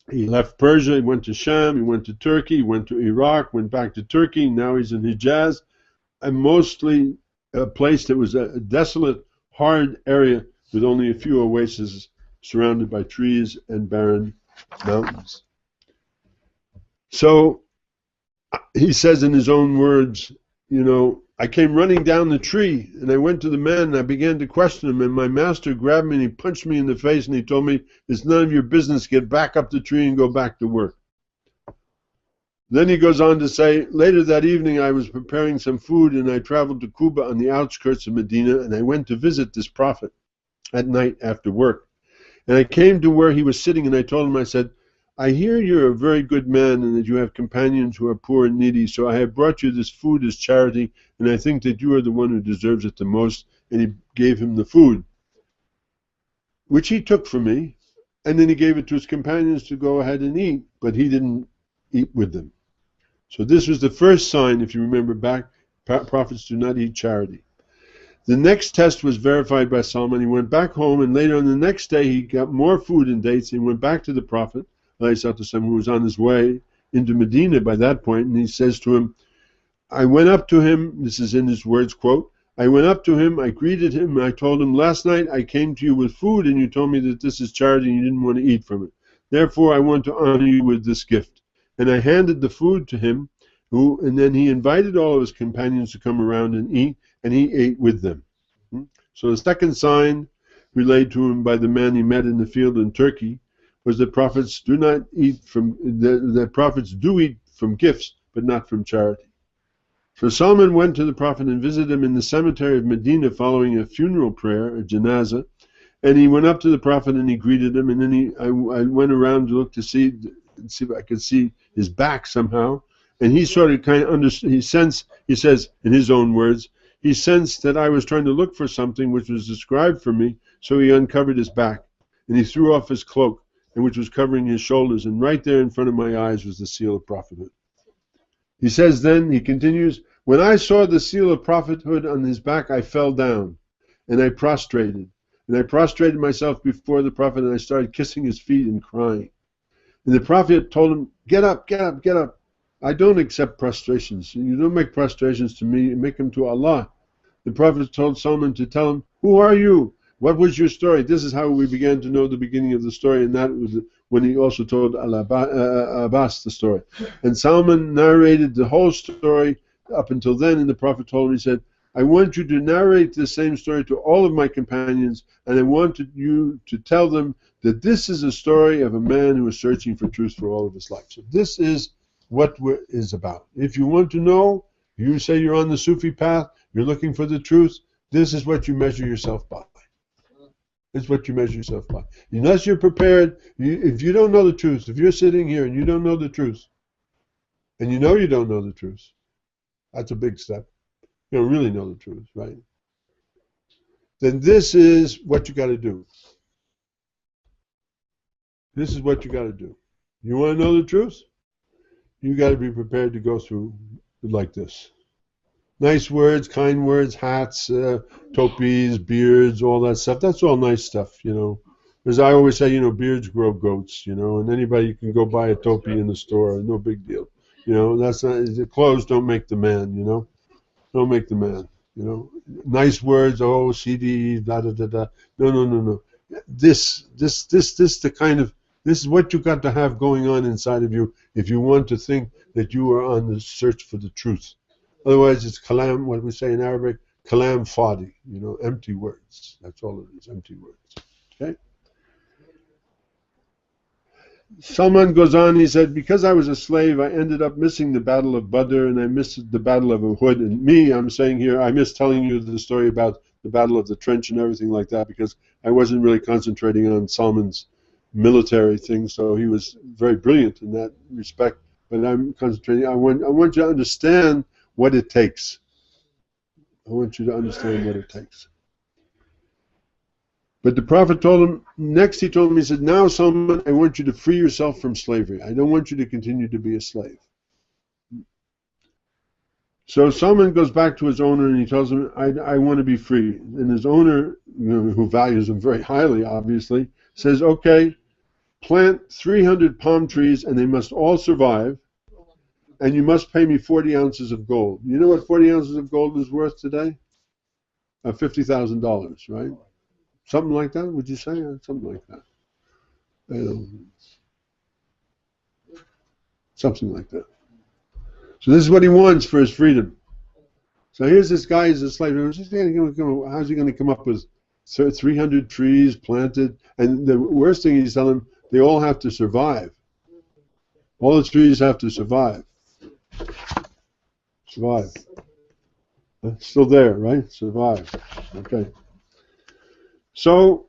He left Persia, he went to Sham, he went to Turkey, he went to Iraq, went back to Turkey, now he's in Hijaz, and mostly a place that was a desolate, hard area with only a few oases surrounded by trees and barren mountains. So he says in his own words, I came running down the tree, and I went to the man, and I began to question him, and my master grabbed me, and he punched me in the face, and he told me, it's none of your business, get back up the tree and go back to work. Then he goes on to say, later that evening I was preparing some food, and I traveled to Kuba on the outskirts of Medina, and I went to visit this prophet at night after work. And I came to where he was sitting, and I told him, I said, I hear you're a very good man and that you have companions who are poor and needy, so I have brought you this food as charity, and I think that you are the one who deserves it the most. And he gave him the food, which he took from me, and then he gave it to his companions to go ahead and eat, but he didn't eat with them. So this was the first sign, if you remember back, prophets do not eat charity. The next test was verified by Salman. He went back home, and later on the next day he got more food and dates. He went back to the prophet, who was on his way into Medina by that point, and he says to him, I went up to him, this is in his words, quote, I went up to him, I greeted him, and I told him, last night I came to you with food, and you told me that this is charity and you didn't want to eat from it. Therefore I want to honor you with this gift. And I handed the food to him, and then he invited all of his companions to come around and eat, and he ate with them. So the second sign relayed to him by the man he met in the field in Turkey was that prophets do not eat from, that prophets do eat from gifts, but not from charity. So Salman went to the prophet and visited him in the cemetery of Medina following a funeral prayer, a janazah, and he went up to the prophet and he greeted him, and then I went around to look to see if I could see his back somehow, and he sort of kind of understood, he says in his own words, he sensed that I was trying to look for something which was described for me, so he uncovered his back, and he threw off his cloak, and which was covering his shoulders, and right there in front of my eyes was the seal of prophethood. He says then, he continues, when I saw the seal of prophethood on his back, I fell down, and I prostrated. And I prostrated myself before the Prophet, and I started kissing his feet and crying. And the Prophet told him, get up, get up, get up. I don't accept prostrations. You don't make prostrations to me, make them to Allah. The Prophet told Salman to tell him, who are you? What was your story? This is how we began to know the beginning of the story, and that was when he also told Abbas the story. And Salman narrated the whole story up until then, and the Prophet told him, he said, I want you to narrate the same story to all of my companions, and I wanted you to tell them that this is a story of a man who is searching for truth for all of his life. So this is what it is about. If you want to know, you say you're on the Sufi path, you're looking for the truth, this is what you measure yourself by. It's what you measure yourself by. Unless you're prepared, if you don't know the truth, if you're sitting here and you don't know the truth, and you know you don't know the truth, that's a big step. You don't really know the truth, right? Then this is what you got to do. This is what you got to do. You want to know the truth? You got to be prepared to go through like this. Nice words, kind words, hats, topis, beards, all that stuff. That's all nice stuff, you know. As I always say, you know, beards grow goats, you know, and anybody can go buy a topi in the store, no big deal. You know, that's not, the clothes don't make the man, you know. Don't make the man, you know. Nice words, oh, CD, da da da da. No. This the kind of, this is what you got to have going on inside of you if you want to think that you are on the search for the truth. Otherwise, it's kalam, what we say in Arabic, kalam fadi, you know, empty words. That's all it is, empty words. Okay? Salman goes on, he said, because I was a slave, I ended up missing the Battle of Badr and I missed the Battle of Uhud. And me, I'm saying here, I miss telling you the story about the Battle of the Trench and everything like that because I wasn't really concentrating on Salman's military thing, so he was very brilliant in that respect. But I'm concentrating, I want you to understand what it takes. I want you to understand what it takes. But the Prophet told him, next he told him, he said, now Salman, I want you to free yourself from slavery. I don't want you to continue to be a slave. So Salman goes back to his owner and he tells him, I want to be free. And his owner, you know, who values him very highly, obviously, says, okay, plant 300 palm trees and they must all survive. And you must pay me 40 ounces of gold. You know what 40 ounces of gold is worth today? $50,000, right? Something like that, would you say? Something like that. Something like that. So this is what he wants for his freedom. So here's this guy, he's a slave. How's he going to come up with 300 trees planted? And the worst thing he's telling them, they all have to survive. All the trees have to survive. Survive. Still there, right? Survive. Okay. So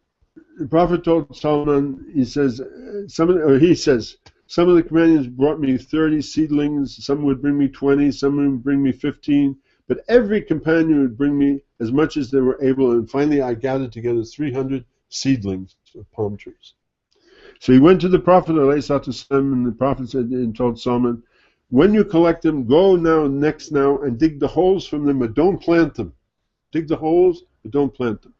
the Prophet told Salman, he says, some of the companions brought me 30 seedlings, some would bring me 20, some would bring me 15, but every companion would bring me as much as they were able, and finally I gathered together 300 seedlings of palm trees. So he went to the Prophet ﷺ, and the Prophet said and told Salman, when you collect them, go now and dig the holes from them, but don't plant them. Dig the holes, but don't plant them.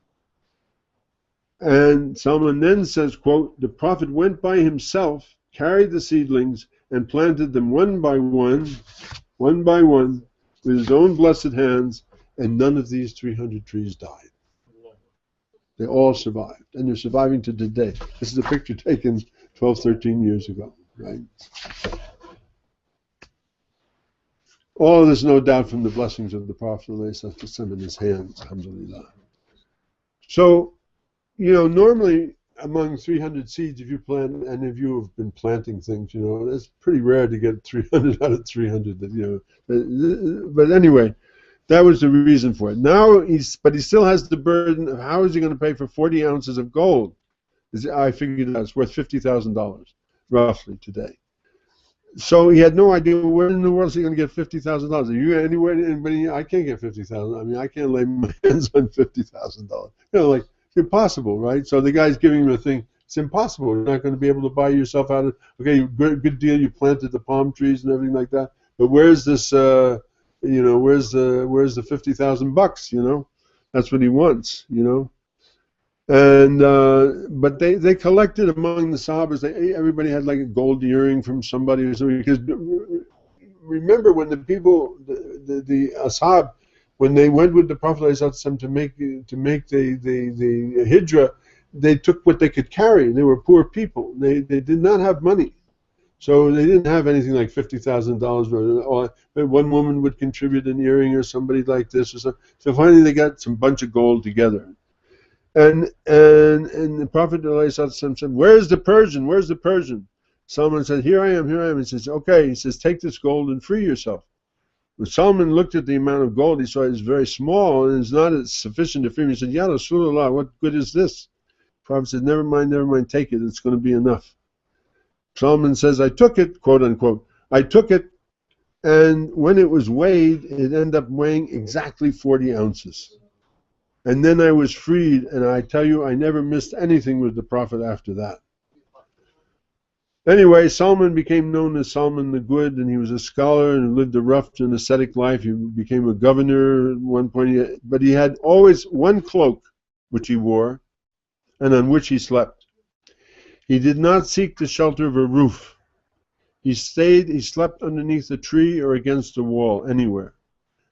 And Salman then says, quote, the Prophet went by himself, carried the seedlings, and planted them one by one, with his own blessed hands, and none of these 300 trees died. They all survived, and they're surviving to today. This is a picture taken 12, 13 years ago, right? All of this, no doubt, from the blessings of the Prophet in his hands, alhamdulillah. So, you know, normally among 300 seeds, if you plant, and if you have been planting things, you know, it's pretty rare to get 300 out of 300, you know. But anyway, that was the reason for it. Now, but he still has the burden of how is he going to pay for 40 ounces of gold? I figured it out, it's worth $50,000, roughly, today. So he had no idea where in the world is he going to get $50,000. Are you anywhere? Anybody? I can't get $50,000. I mean, I can't lay my hands on $50,000. You know, like, it's impossible, right? So the guy's giving him a thing. It's impossible. You're not going to be able to buy yourself out of. Okay, good deal. You planted the palm trees and everything like that. But where's this? You know, where's the $50,000? You know, That's what he wants, you know. And but they collected among the Sahabas. Everybody had like a gold earring from somebody or something. Because remember, when the people, the Ashab, when they went with the Prophet ﷺ to make the hijrah, they took what they could carry. They were poor people. They did not have money, so they didn't have anything like $50,000. But one woman would contribute an earring or somebody like this or something. So finally, they got some bunch of gold together. And the Prophet ﷺ said, "Where's the Persian? Where's the Persian?" Salman said, "Here I am, here I am." He says, "Okay." He says, "Take this gold and free yourself." When Salman looked at the amount of gold, he saw it was very small and it's not sufficient to free him. He said, "Ya Rasulullah, what good is this?" The Prophet said, never mind, take it. It's going to be enough." Salman says, "I took it," quote unquote. "I took it, and when it was weighed, it ended up weighing exactly 40 ounces. And then I was freed, and I tell you, I never missed anything with the Prophet after that." Anyway, Salman became known as Salman the Good, and he was a scholar and lived a rough and ascetic life. He became a governor at one point, but he had always one cloak which he wore and on which he slept. He did not seek the shelter of a roof. He slept underneath a tree or against a wall, anywhere.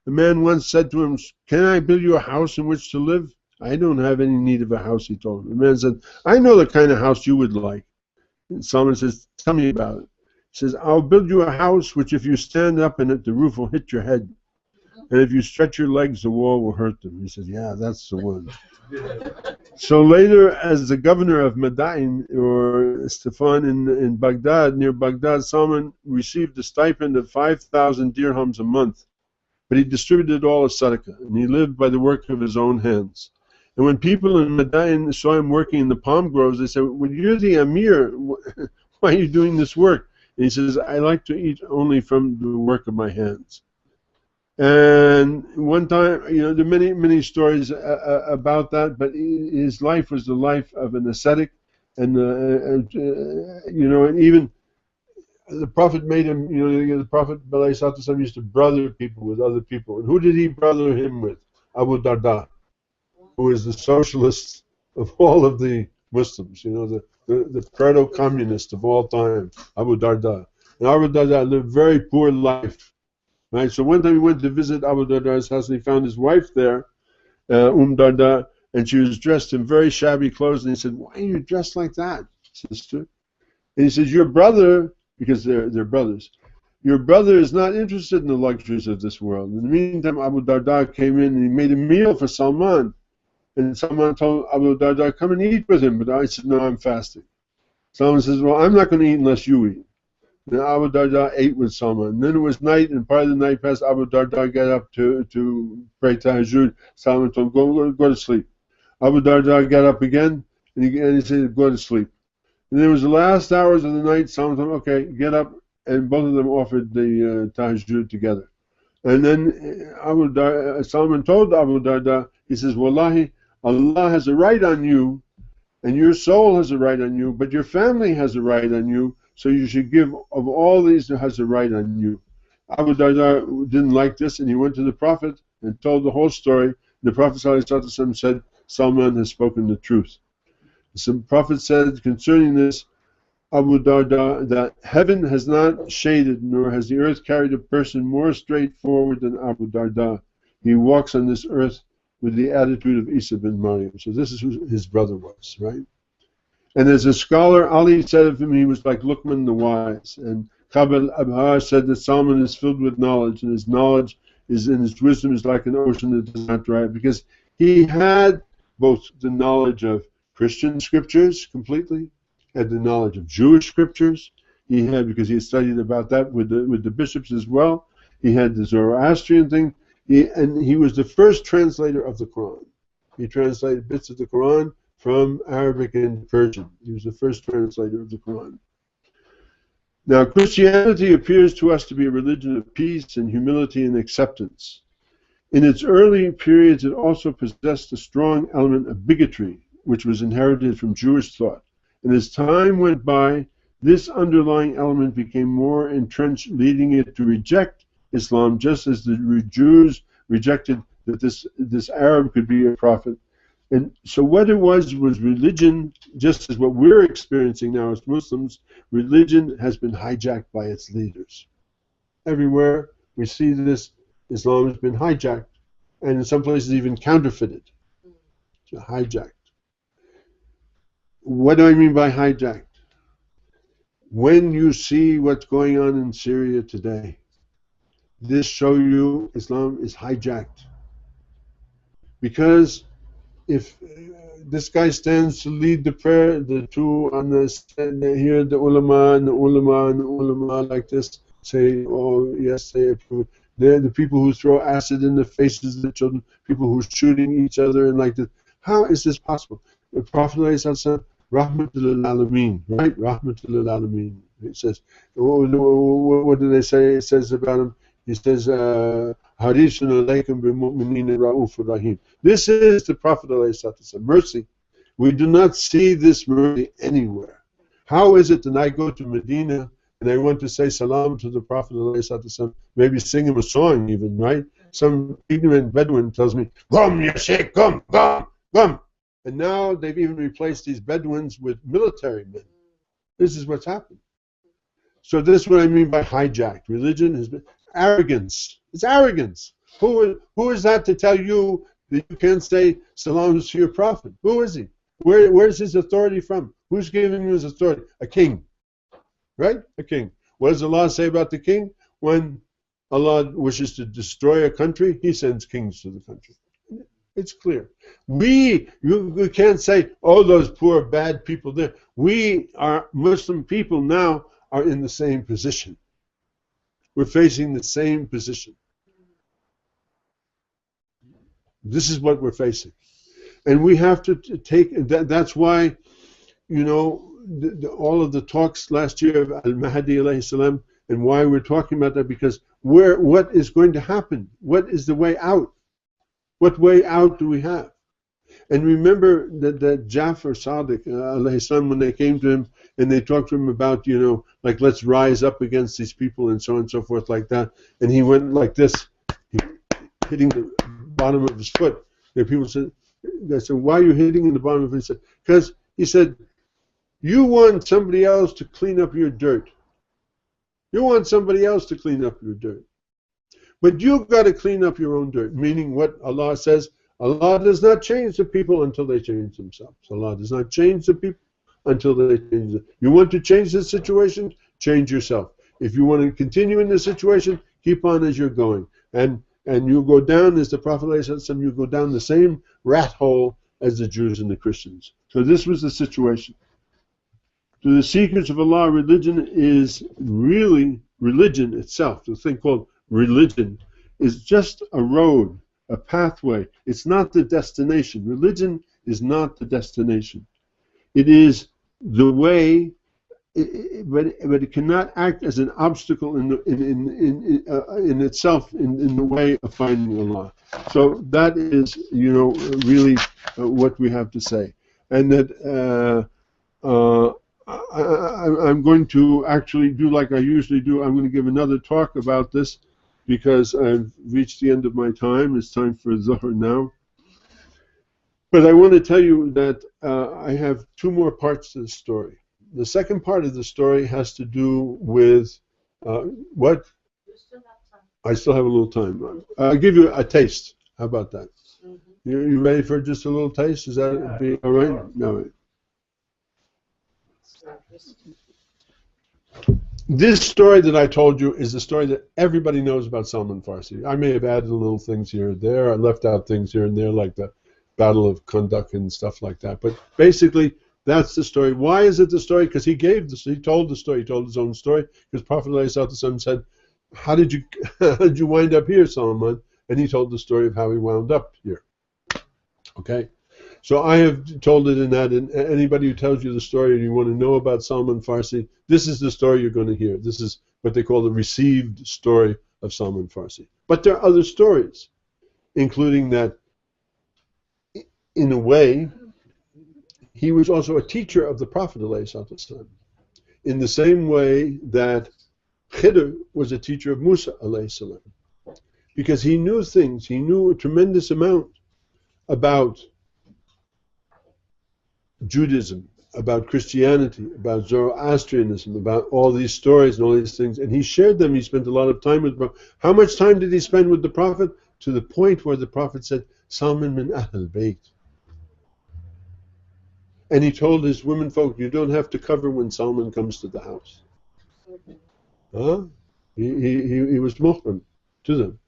The man once said to him, "Can I build you a house in which to live?" "I don't have any need of a house," he told him. The man said, "I know the kind of house you would like." And Salman says, "Tell me about it." He says, "I'll build you a house which if you stand up in it, the roof will hit your head. And if you stretch your legs, the wall will hurt them." He says, "Yeah, that's the one." So later, as the governor of Madain, or Stefan in Baghdad, near Baghdad, Salman received a stipend of 5,000 dirhams a month. But he distributed all as sadaqah, and he lived by the work of his own hands. And when people in Madain saw him working in the palm groves, they said, "Well, you're the Amir. Why are you doing this work?" And he says, "I like to eat only from the work of my hands." And one time, you know, there are many stories about that, but his life was the life of an ascetic, and you know, and even the Prophet made him, you know, the Prophet ﷺ used to brother people with other people. And who did he brother him with? Abu Darda, who is the socialist of all of the Muslims, you know, the proto-communist of all time, Abu Darda. And Abu Darda lived a very poor life, right? So one time he went to visit Abu Darda's house, and he found his wife there, Darda, and she was dressed in very shabby clothes. And he said, "Why are you dressed like that, sister?" And he says, "Your brother," because they're brothers, "your brother is not interested in the luxuries of this world." In the meantime, Abu Darda came in and he made a meal for Salman. And Salman told Abu Darda, "Come and eat with him." But I said, "No, I'm fasting." Salman says, "Well, I'm not going to eat unless you eat." And Abu Darda ate with Salman. And then it was night, and part of the night passed. Abu Darda got up to pray tahajjud. Salman told him, go to sleep. Abu Darda got up again, and he said, "Go to sleep." And it was the last hours of the night. Salman told him, "Okay, get up." And both of them offered the tahajjud together. And then Salman told Abu Darda, he says, "Wallahi, Allah has a right on you, and your soul has a right on you, but your family has a right on you, so you should give of all these that has a right on you." Abu Darda didn't like this, and he went to the Prophet and told the whole story. The Prophet ﷺ said, "Salman has spoken the truth." So the Prophet said concerning this, Abu Darda, that heaven has not shaded, nor has the earth carried a person more straightforward than Abu Darda. He walks on this earth with the attitude of Isa bin Maryam. So this is who his brother was, right? And as a scholar, Ali said of him, he was like Luqman the wise. And Kab al-Abhar said that Salman is filled with knowledge, and his knowledge is, and his wisdom is like an ocean that does not dry up, because he had both the knowledge of Christian scriptures completely, had the knowledge of Jewish scriptures. He had, because he had studied about that with the bishops as well. He had the Zoroastrian thing. And he was the first translator of the Quran. He translated bits of the Quran from Arabic and Persian. He was the first translator of the Quran. Now, Christianity appears to us to be a religion of peace and humility and acceptance. In its early periods, it also possessed a strong element of bigotry, which was inherited from Jewish thought. And as time went by, this underlying element became more entrenched, leading it to reject Islam, just as the Jews rejected that this Arab could be a prophet. And so what it was religion, just as what we're experiencing now as Muslims. Religion has been hijacked by its leaders. Everywhere we see this, Islam has been hijacked, and in some places even counterfeited. So hijacked. What do I mean by hijacked? When you see what's going on in Syria today, this shows you Islam is hijacked. Because if this guy stands to lead the prayer, the two on the stand here, the ulama and the ulama and the ulama like this, say, oh yes, they approve. They're the people who throw acid in the faces of the children, people who are shooting each other and like this. How is this possible? The Prophet said, Rahmatul Alameen, right? Rahmatul Alameen. It says, what do they say? It says about him, he says, Harisun alaykum bi-mu'minina ra'ufur rahim. This is the Prophet mercy. We do not see this mercy anywhere. How is it that I go to Medina and I want to say salam to the Prophet, maybe sing him a song even, right? Some ignorant Bedouin tells me, Gum, ya sheikh, gum, gum, gum. And now they've even replaced these Bedouins with military men. This is what's happened. So this is what I mean by hijacked. Religion has been arrogance. It's arrogance. Who is that to tell you that you can't say salams to your prophet? Who is he? Where's his authority from? Who's giving you his authority? A king. Right? A king. What does Allah say about the king? When Allah wishes to destroy a country, He sends kings to the country. It's clear. You can't say, oh, those poor, bad people there. We are Muslim people now are in the same position. We're facing the same position. This is what we're facing. And we have to take, that's why, you know, all of the talks last year of Al-Mahdi alayhi salam, and why we're talking about that, because what is going to happen? What is the way out? What way out do we have? And remember that Jafar Sadiq alayhi salam, when they came to him and they talked to him about, you know, like, let's rise up against these people and so on and so forth like that, and he went like this, hitting the bottom of his foot. And people said, they said, why are you hitting in the bottom of his foot? Because he said, you want somebody else to clean up your dirt. You want somebody else to clean up your dirt. But you've got to clean up your own dirt, meaning what Allah says, Allah does not change the people until they change themselves. Allah does not change the people until they change them. You want to change the situation, change yourself. If you want to continue in the situation, keep on as you're going. And you go down, as the Prophet said, you go down the same rat hole as the Jews and the Christians. So this was the situation. To the seekers of Allah, religion is really, religion itself, the thing called religion, is just a road, a pathway. It's not the destination. Religion is not the destination. It is the way, but it cannot act as an obstacle in itself in the way of finding Allah. So that is, you know, really what we have to say. And that I'm going to actually do like I usually do. I'm going to give another talk about this, because I've reached the end of my time. It's time for Zuhr now. But I want to tell you that I have two more parts to the story. The second part of the story has to do with what? I still have a little time. I'll give you a taste. How about that? Mm-hmm. You ready for just a little taste? Is that be all right? No. This story that I told you is the story that everybody knows about Salman Farsi. I may have added little things here and there. I left out things here and there, like the Battle of Kundak and stuff like that. But basically, that's the story. Why is it the story? Because he told the story. He told his own story. Because Prophet ﷺ said, how did you wind up here, Salman? And he told the story of how he wound up here. Okay? So I have told it in that, and anybody who tells you the story and you want to know about Salman Farsi, this is the story you're going to hear. This is what they call the received story of Salman Farsi. But there are other stories, including that, in a way, he was also a teacher of the Prophet ﷺ, in the same way that Khidr was a teacher of Musa ﷺ. because he knew things. He knew a tremendous amount about Judaism, about Christianity, about Zoroastrianism, about all these stories and all these things, and he shared them. He spent a lot of time with the Prophet. How much time did he spend with the Prophet? To the point where the Prophet said, Salman min Ahl Bayt. And he told his women folk, you don't have to cover when Salman comes to the house. Huh? He was muhrim to them.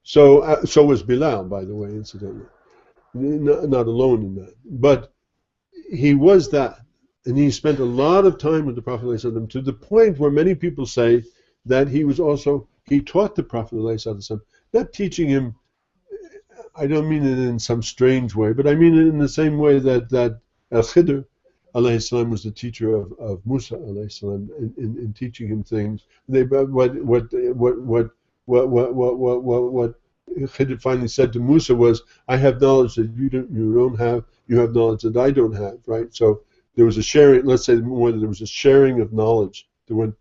So was Bilal, by the way, incidentally. Not alone in that. But he was that. And he spent a lot of time with the Prophet ﷺ, to the point where many people say that he taught the Prophet ﷺ, not teaching him, I don't mean it in some strange way, but I mean it in the same way that al-Khidr ﷺ was the teacher of Musa ﷺ in teaching him things. What Khidr finally said to Musa was, I have knowledge that you don't have, you have knowledge that I don't have, right? So there was a sharing, let's say more, there was a sharing of knowledge that went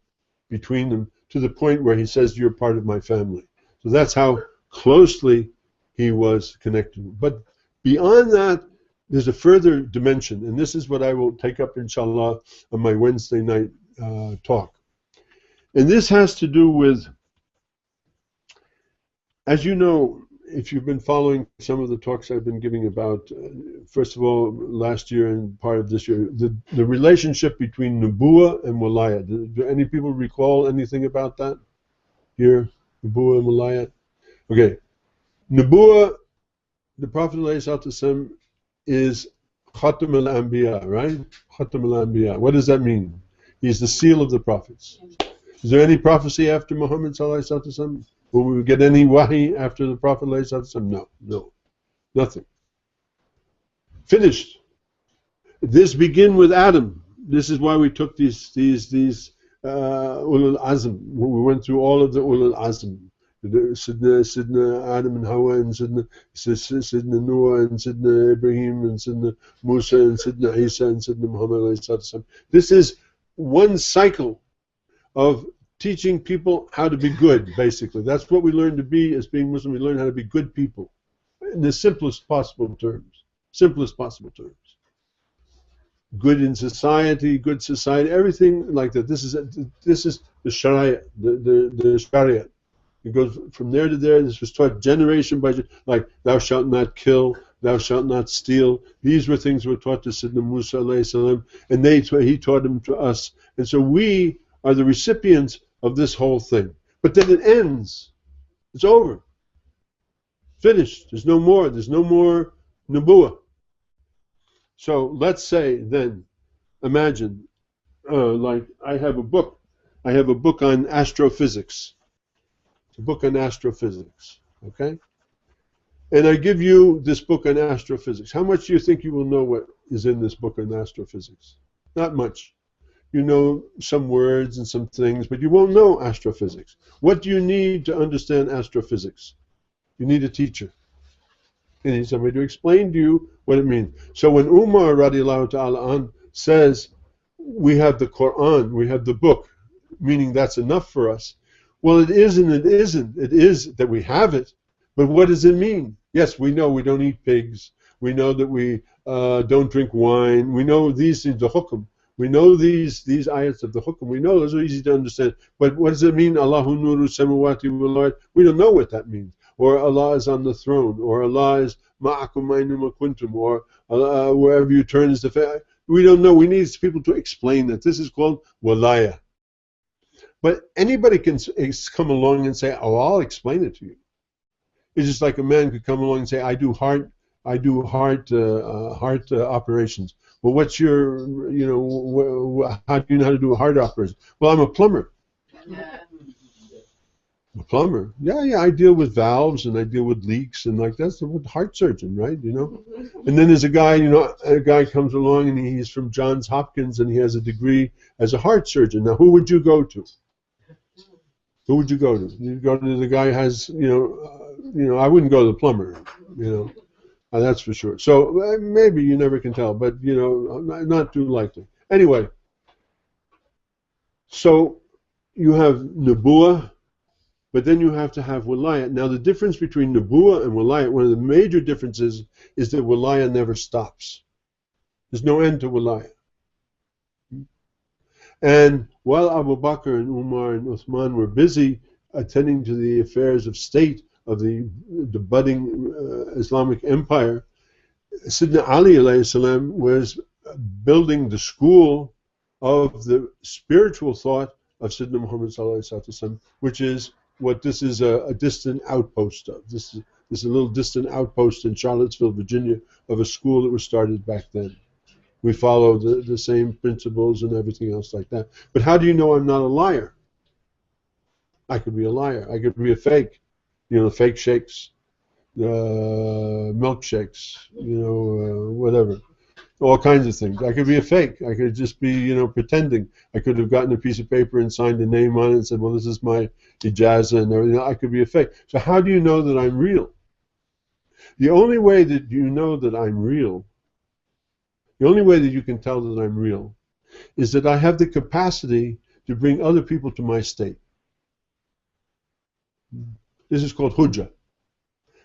between them, to the point where he says, you're part of my family. So that's how closely he was connected. But beyond that, there's a further dimension, and this is what I will take up, inshallah, on my Wednesday night talk. And this has to do with, as you know, if you've been following some of the talks I've been giving about, first of all, last year and part of this year, the relationship between Nubuwah and Walayat. Do any people recall anything about that here? Nubuwah and Walayat? Okay. Nubuwah, the Prophet ﷺ is Khatam al-Anbiya, right? Khatam al-Anbiya. What does that mean? He's the seal of the prophets. Is there any prophecy after Muhammad ﷺ? Will we get any wahi after the Prophet ﷺ? No, nothing. Finished. This begin with Adam. This is why we took these ulul azm. We went through all of the ulul azm. Sidna Adam and Hawa, and Sidna Noah, and Sidna Ibrahim, and Sidna Musa, and Sidna Isa, and Sidna Muhammad ﷺ. This is one cycle of teaching people how to be good, basically. That's what we learn to be as being Muslim. We learn how to be good people in the simplest possible terms. Simplest possible terms. Good in society, good society, everything like that. This is the Sharia, the Sharia. It goes from there to there. This was taught generation by generation, like thou shalt not kill, thou shalt not steal. These were things that were taught to Sidna Musa alayhi salam, and he taught them to us. And so we are the recipients of this whole thing. But then it ends. It's over. Finished. There's no more. There's no more Nubuwah. So let's say then, imagine, like I have a book. I have a book on astrophysics. It's a book on astrophysics. Okay? And I give you this book on astrophysics. How much do you think you will know what is in this book on astrophysics? Not much. You know some words and some things, but you won't know astrophysics. What do you need to understand astrophysics? You need a teacher. You need somebody to explain to you what it means. So when Umar radiallahu ta'ala an says, we have the Quran, we have the book, meaning that's enough for us. Well, it is and it isn't. It is that we have it, but what does it mean? Yes, we know we don't eat pigs. We know that we don't drink wine. We know these things, the hukum. We know these ayats of the hukum. We know those are easy to understand. But what does it mean? Allahu nuru samawati wal ard. We don't know what that means. Or Allah is on the throne. Or Allah is ma'akum aynuma kuntum. Or wherever you turn is the faith. We don't know. We need people to explain that. This is called walaya. But anybody can come along and say, "Oh, I'll explain it to you." It's just like a man could come along and say, "I do heart operations." Well, what's your, how do you know how to do a heart operation? Well, I'm a plumber. A plumber? Yeah, I deal with valves and I deal with leaks and like that's the heart surgeon, right? And then there's a guy comes along and he's from Johns Hopkins and he has a degree as a heart surgeon. Now, who would you go to? Who would you go to? You'd go to the guy who has, I wouldn't go to the plumber, that's for sure. So maybe you never can tell, but not too likely. Anyway, so you have Nubuwah but then you have to have wilayah. Now the difference between nubuwah and wilayah, one of the major differences is that wilayah never stops. There's no end to wilayah. And while Abu Bakr and Umar and Uthman were busy attending to the affairs of state of the budding Islamic empire, Sayyidina Ali alayhi salam was building the school of the spiritual thought of Sayyidina Muhammad sallallahu alaihi wasallam, which is what this is a distant outpost of. This is a little distant outpost in Charlottesville, Virginia, of a school that was started back then. We follow the same principles and everything else like that. But how do you know I'm not a liar? I could be a liar. I could be a fake. You know, fake shakes, milkshakes, you know, whatever. All kinds of things. I could be a fake. I could just be, you know, pretending. I could have gotten a piece of paper and signed a name on it and said, well, this is my ijazah and everything. I could be a fake. So how do you know that I'm real? The only way that you know that I'm real, the only way that you can tell that I'm real, is that I have the capacity to bring other people to my state. This is called hujjah.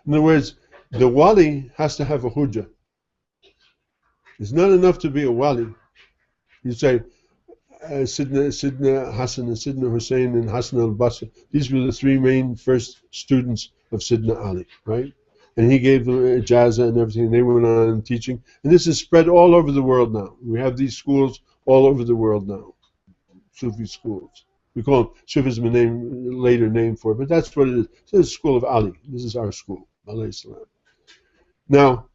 In other words, the wali has to have a hujjah. It's not enough to be a wali. You say, Sidna Hassan and Sidna Hussein and Hassan al-Basri, these were the three main first students of Sidna Ali, right? And he gave them ijazah and everything, and they went on teaching. And this is spread all over the world now. We have these schools all over the world now, Sufi schools. We call it Sufism a later name for it, but that's what it is. This is the school of Ali. This is our school, alayhi salam. Now,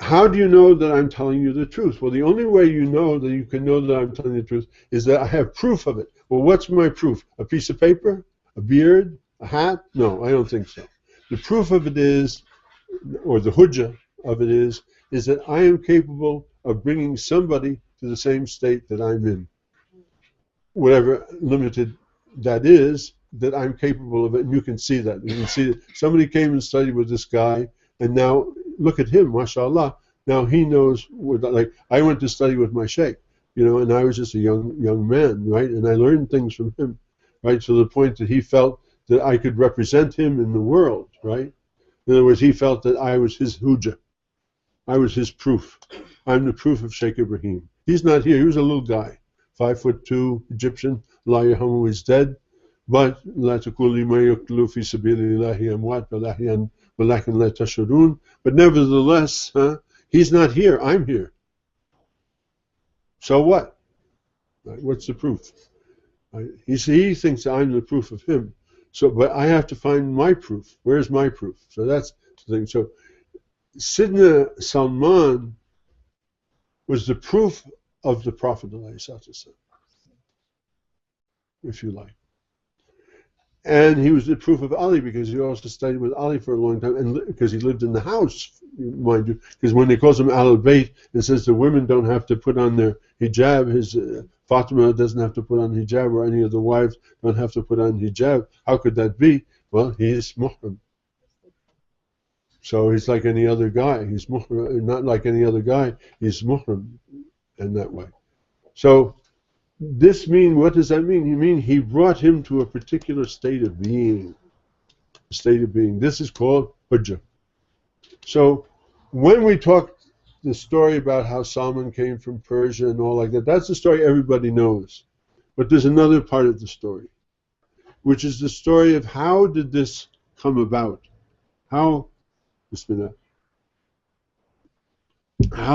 how do you know that I'm telling you the truth? Well, the only way you know that you can know that I'm telling you the truth is that I have proof of it. Well, what's my proof? A piece of paper? A beard? A hat? No, I don't think so. The proof of it is, or the hujjah of it is that I am capable of bringing somebody to the same state that I'm in. Whatever limited that is, that I'm capable of it, and you can see that. You can see that somebody came and studied with this guy, and now look at him, mashallah. Now he knows, like I went to study with my sheikh, you know, and I was just a young man, right? And I learned things from him, right? To the point that he felt that I could represent him in the world, right? In other words, he felt that I was his hujjah. I was his proof. I'm the proof of Sheikh Ibrahim. He's not here. He was a little guy, 5'2", Egyptian. Allah yarhamu, is dead. But la taqulu ma yuqtalu fi sabilillahi amwat walakin la tashurun. But nevertheless, he's not here. I'm here. So what? What's the proof? He thinks I'm the proof of him. So, but I have to find my proof. Where's my proof? So that's the thing. So, Sidna Salman was the proof of the Prophet, if you like. And he was the proof of Ali because he also studied with Ali for a long time, and because he lived in the house, mind you. Because when they call him Al-Bayt, it says the women don't have to put on their hijab. His Fatima doesn't have to put on hijab, or any of the wives don't have to put on hijab. How could that be? Well, he is muhrim. So he's like any other guy. He's muhrim, not like any other guy. He's muhrim in that way. So this means, what does that mean? He brought him to a particular state of being. State of being. This is called hujjah. So when we talk the story about how Salman came from Persia and all like that, that's the story everybody knows. But there's another part of the story, which is the story of how did this come about? How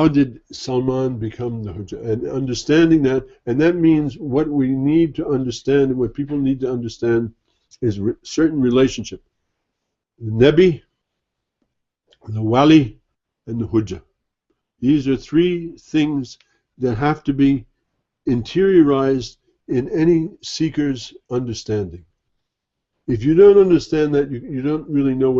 did Salman become the hujjah? And understanding that, and that means what we need to understand and what people need to understand is certain relationship. The Nabi, the Wali, and the hujjah. These are three things that have to be interiorized in any seeker's understanding. If you don't understand that, you don't really know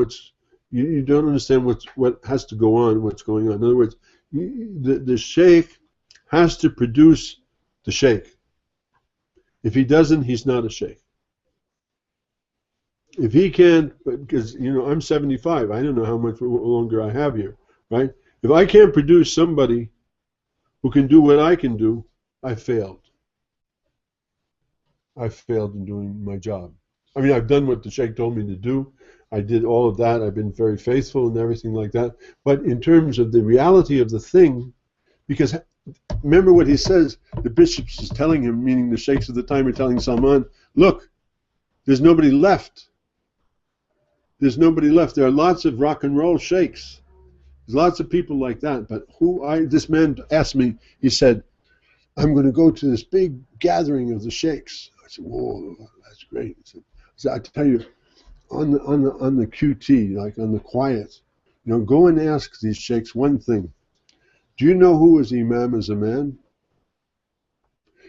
you don't understand what has to go on, what's going on. In other words, the sheikh has to produce the sheikh. If he doesn't, he's not a sheikh. If he can't, because I'm 75, I don't know how much longer I have here, right? If I can't produce somebody who can do what I can do, I failed. I failed in doing my job. I mean, I've done what the Sheikh told me to do. I did all of that. I've been very faithful and everything like that. But in terms of the reality of the thing, because remember what he says, the bishops is telling him, meaning the sheikhs of the time are telling Salman, look, there's nobody left. There's nobody left. There are lots of rock and roll sheikhs. There's lots of people like that. But this man asked me, he said, I'm going to go to this big gathering of the sheikhs. I said, whoa, that's great. He said, I tell you, on the QT, like on the quiet, go and ask these sheikhs one thing. Do you know who was Imam as a man?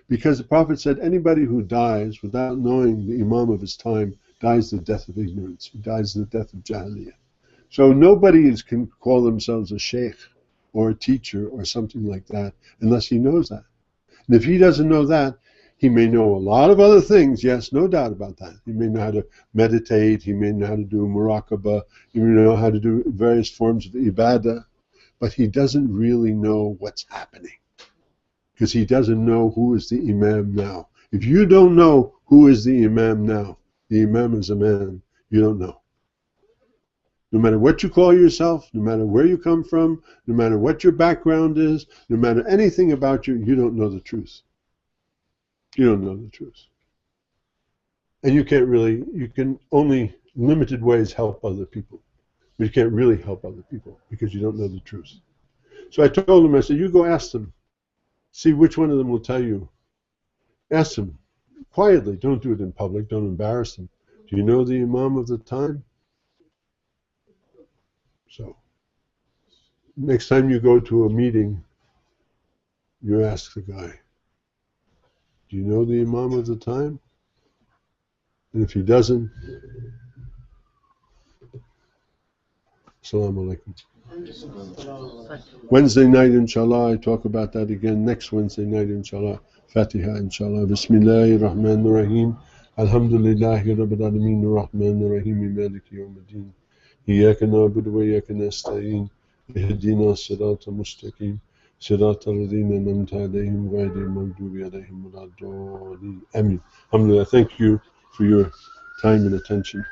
Because the Prophet said anybody who dies without knowing the Imam of his time dies the death of ignorance. He dies the death of Jahiliyyah. So nobody can call themselves a sheikh or a teacher or something like that unless he knows that. And if he doesn't know that, he may know a lot of other things, yes, no doubt about that. He may know how to meditate, he may know how to do muraqabah, he may know how to do various forms of ibadah, but he doesn't really know what's happening because he doesn't know who is the Imam now. If you don't know who is the Imam now, the Imam is a man, you don't know. No matter what you call yourself, no matter where you come from, no matter what your background is, no matter anything about you, you don't know the truth. You don't know the truth. And you can only limited ways help other people. But you can't really help other people because you don't know the truth. So I told him, I said, you go ask them. See which one of them will tell you. Ask them quietly. Don't do it in public. Don't embarrass them. Do you know the Imam of the time? So next time you go to a meeting, you ask the guy, do you know the Imam of the time? And if he doesn't, Assalamu alaikum. Wednesday night, inshallah, I talk about that again next Wednesday night, inshallah. Fatiha, inshallah. Bismillahir Rahmanir Rahim. Alhamdulillahi Rabbil Alameen Ar-Rahmanir Rahim Maliki Yawmiddin. Iyyaka na'budu wa iyyaka nasta'in. Ihdina as-sirata mustaqim. Sirata alladhina an'amta alayhim ghayril maghdubi alayhim waladdallin. Amin. Alhamdulillah. Thank you for your time and attention.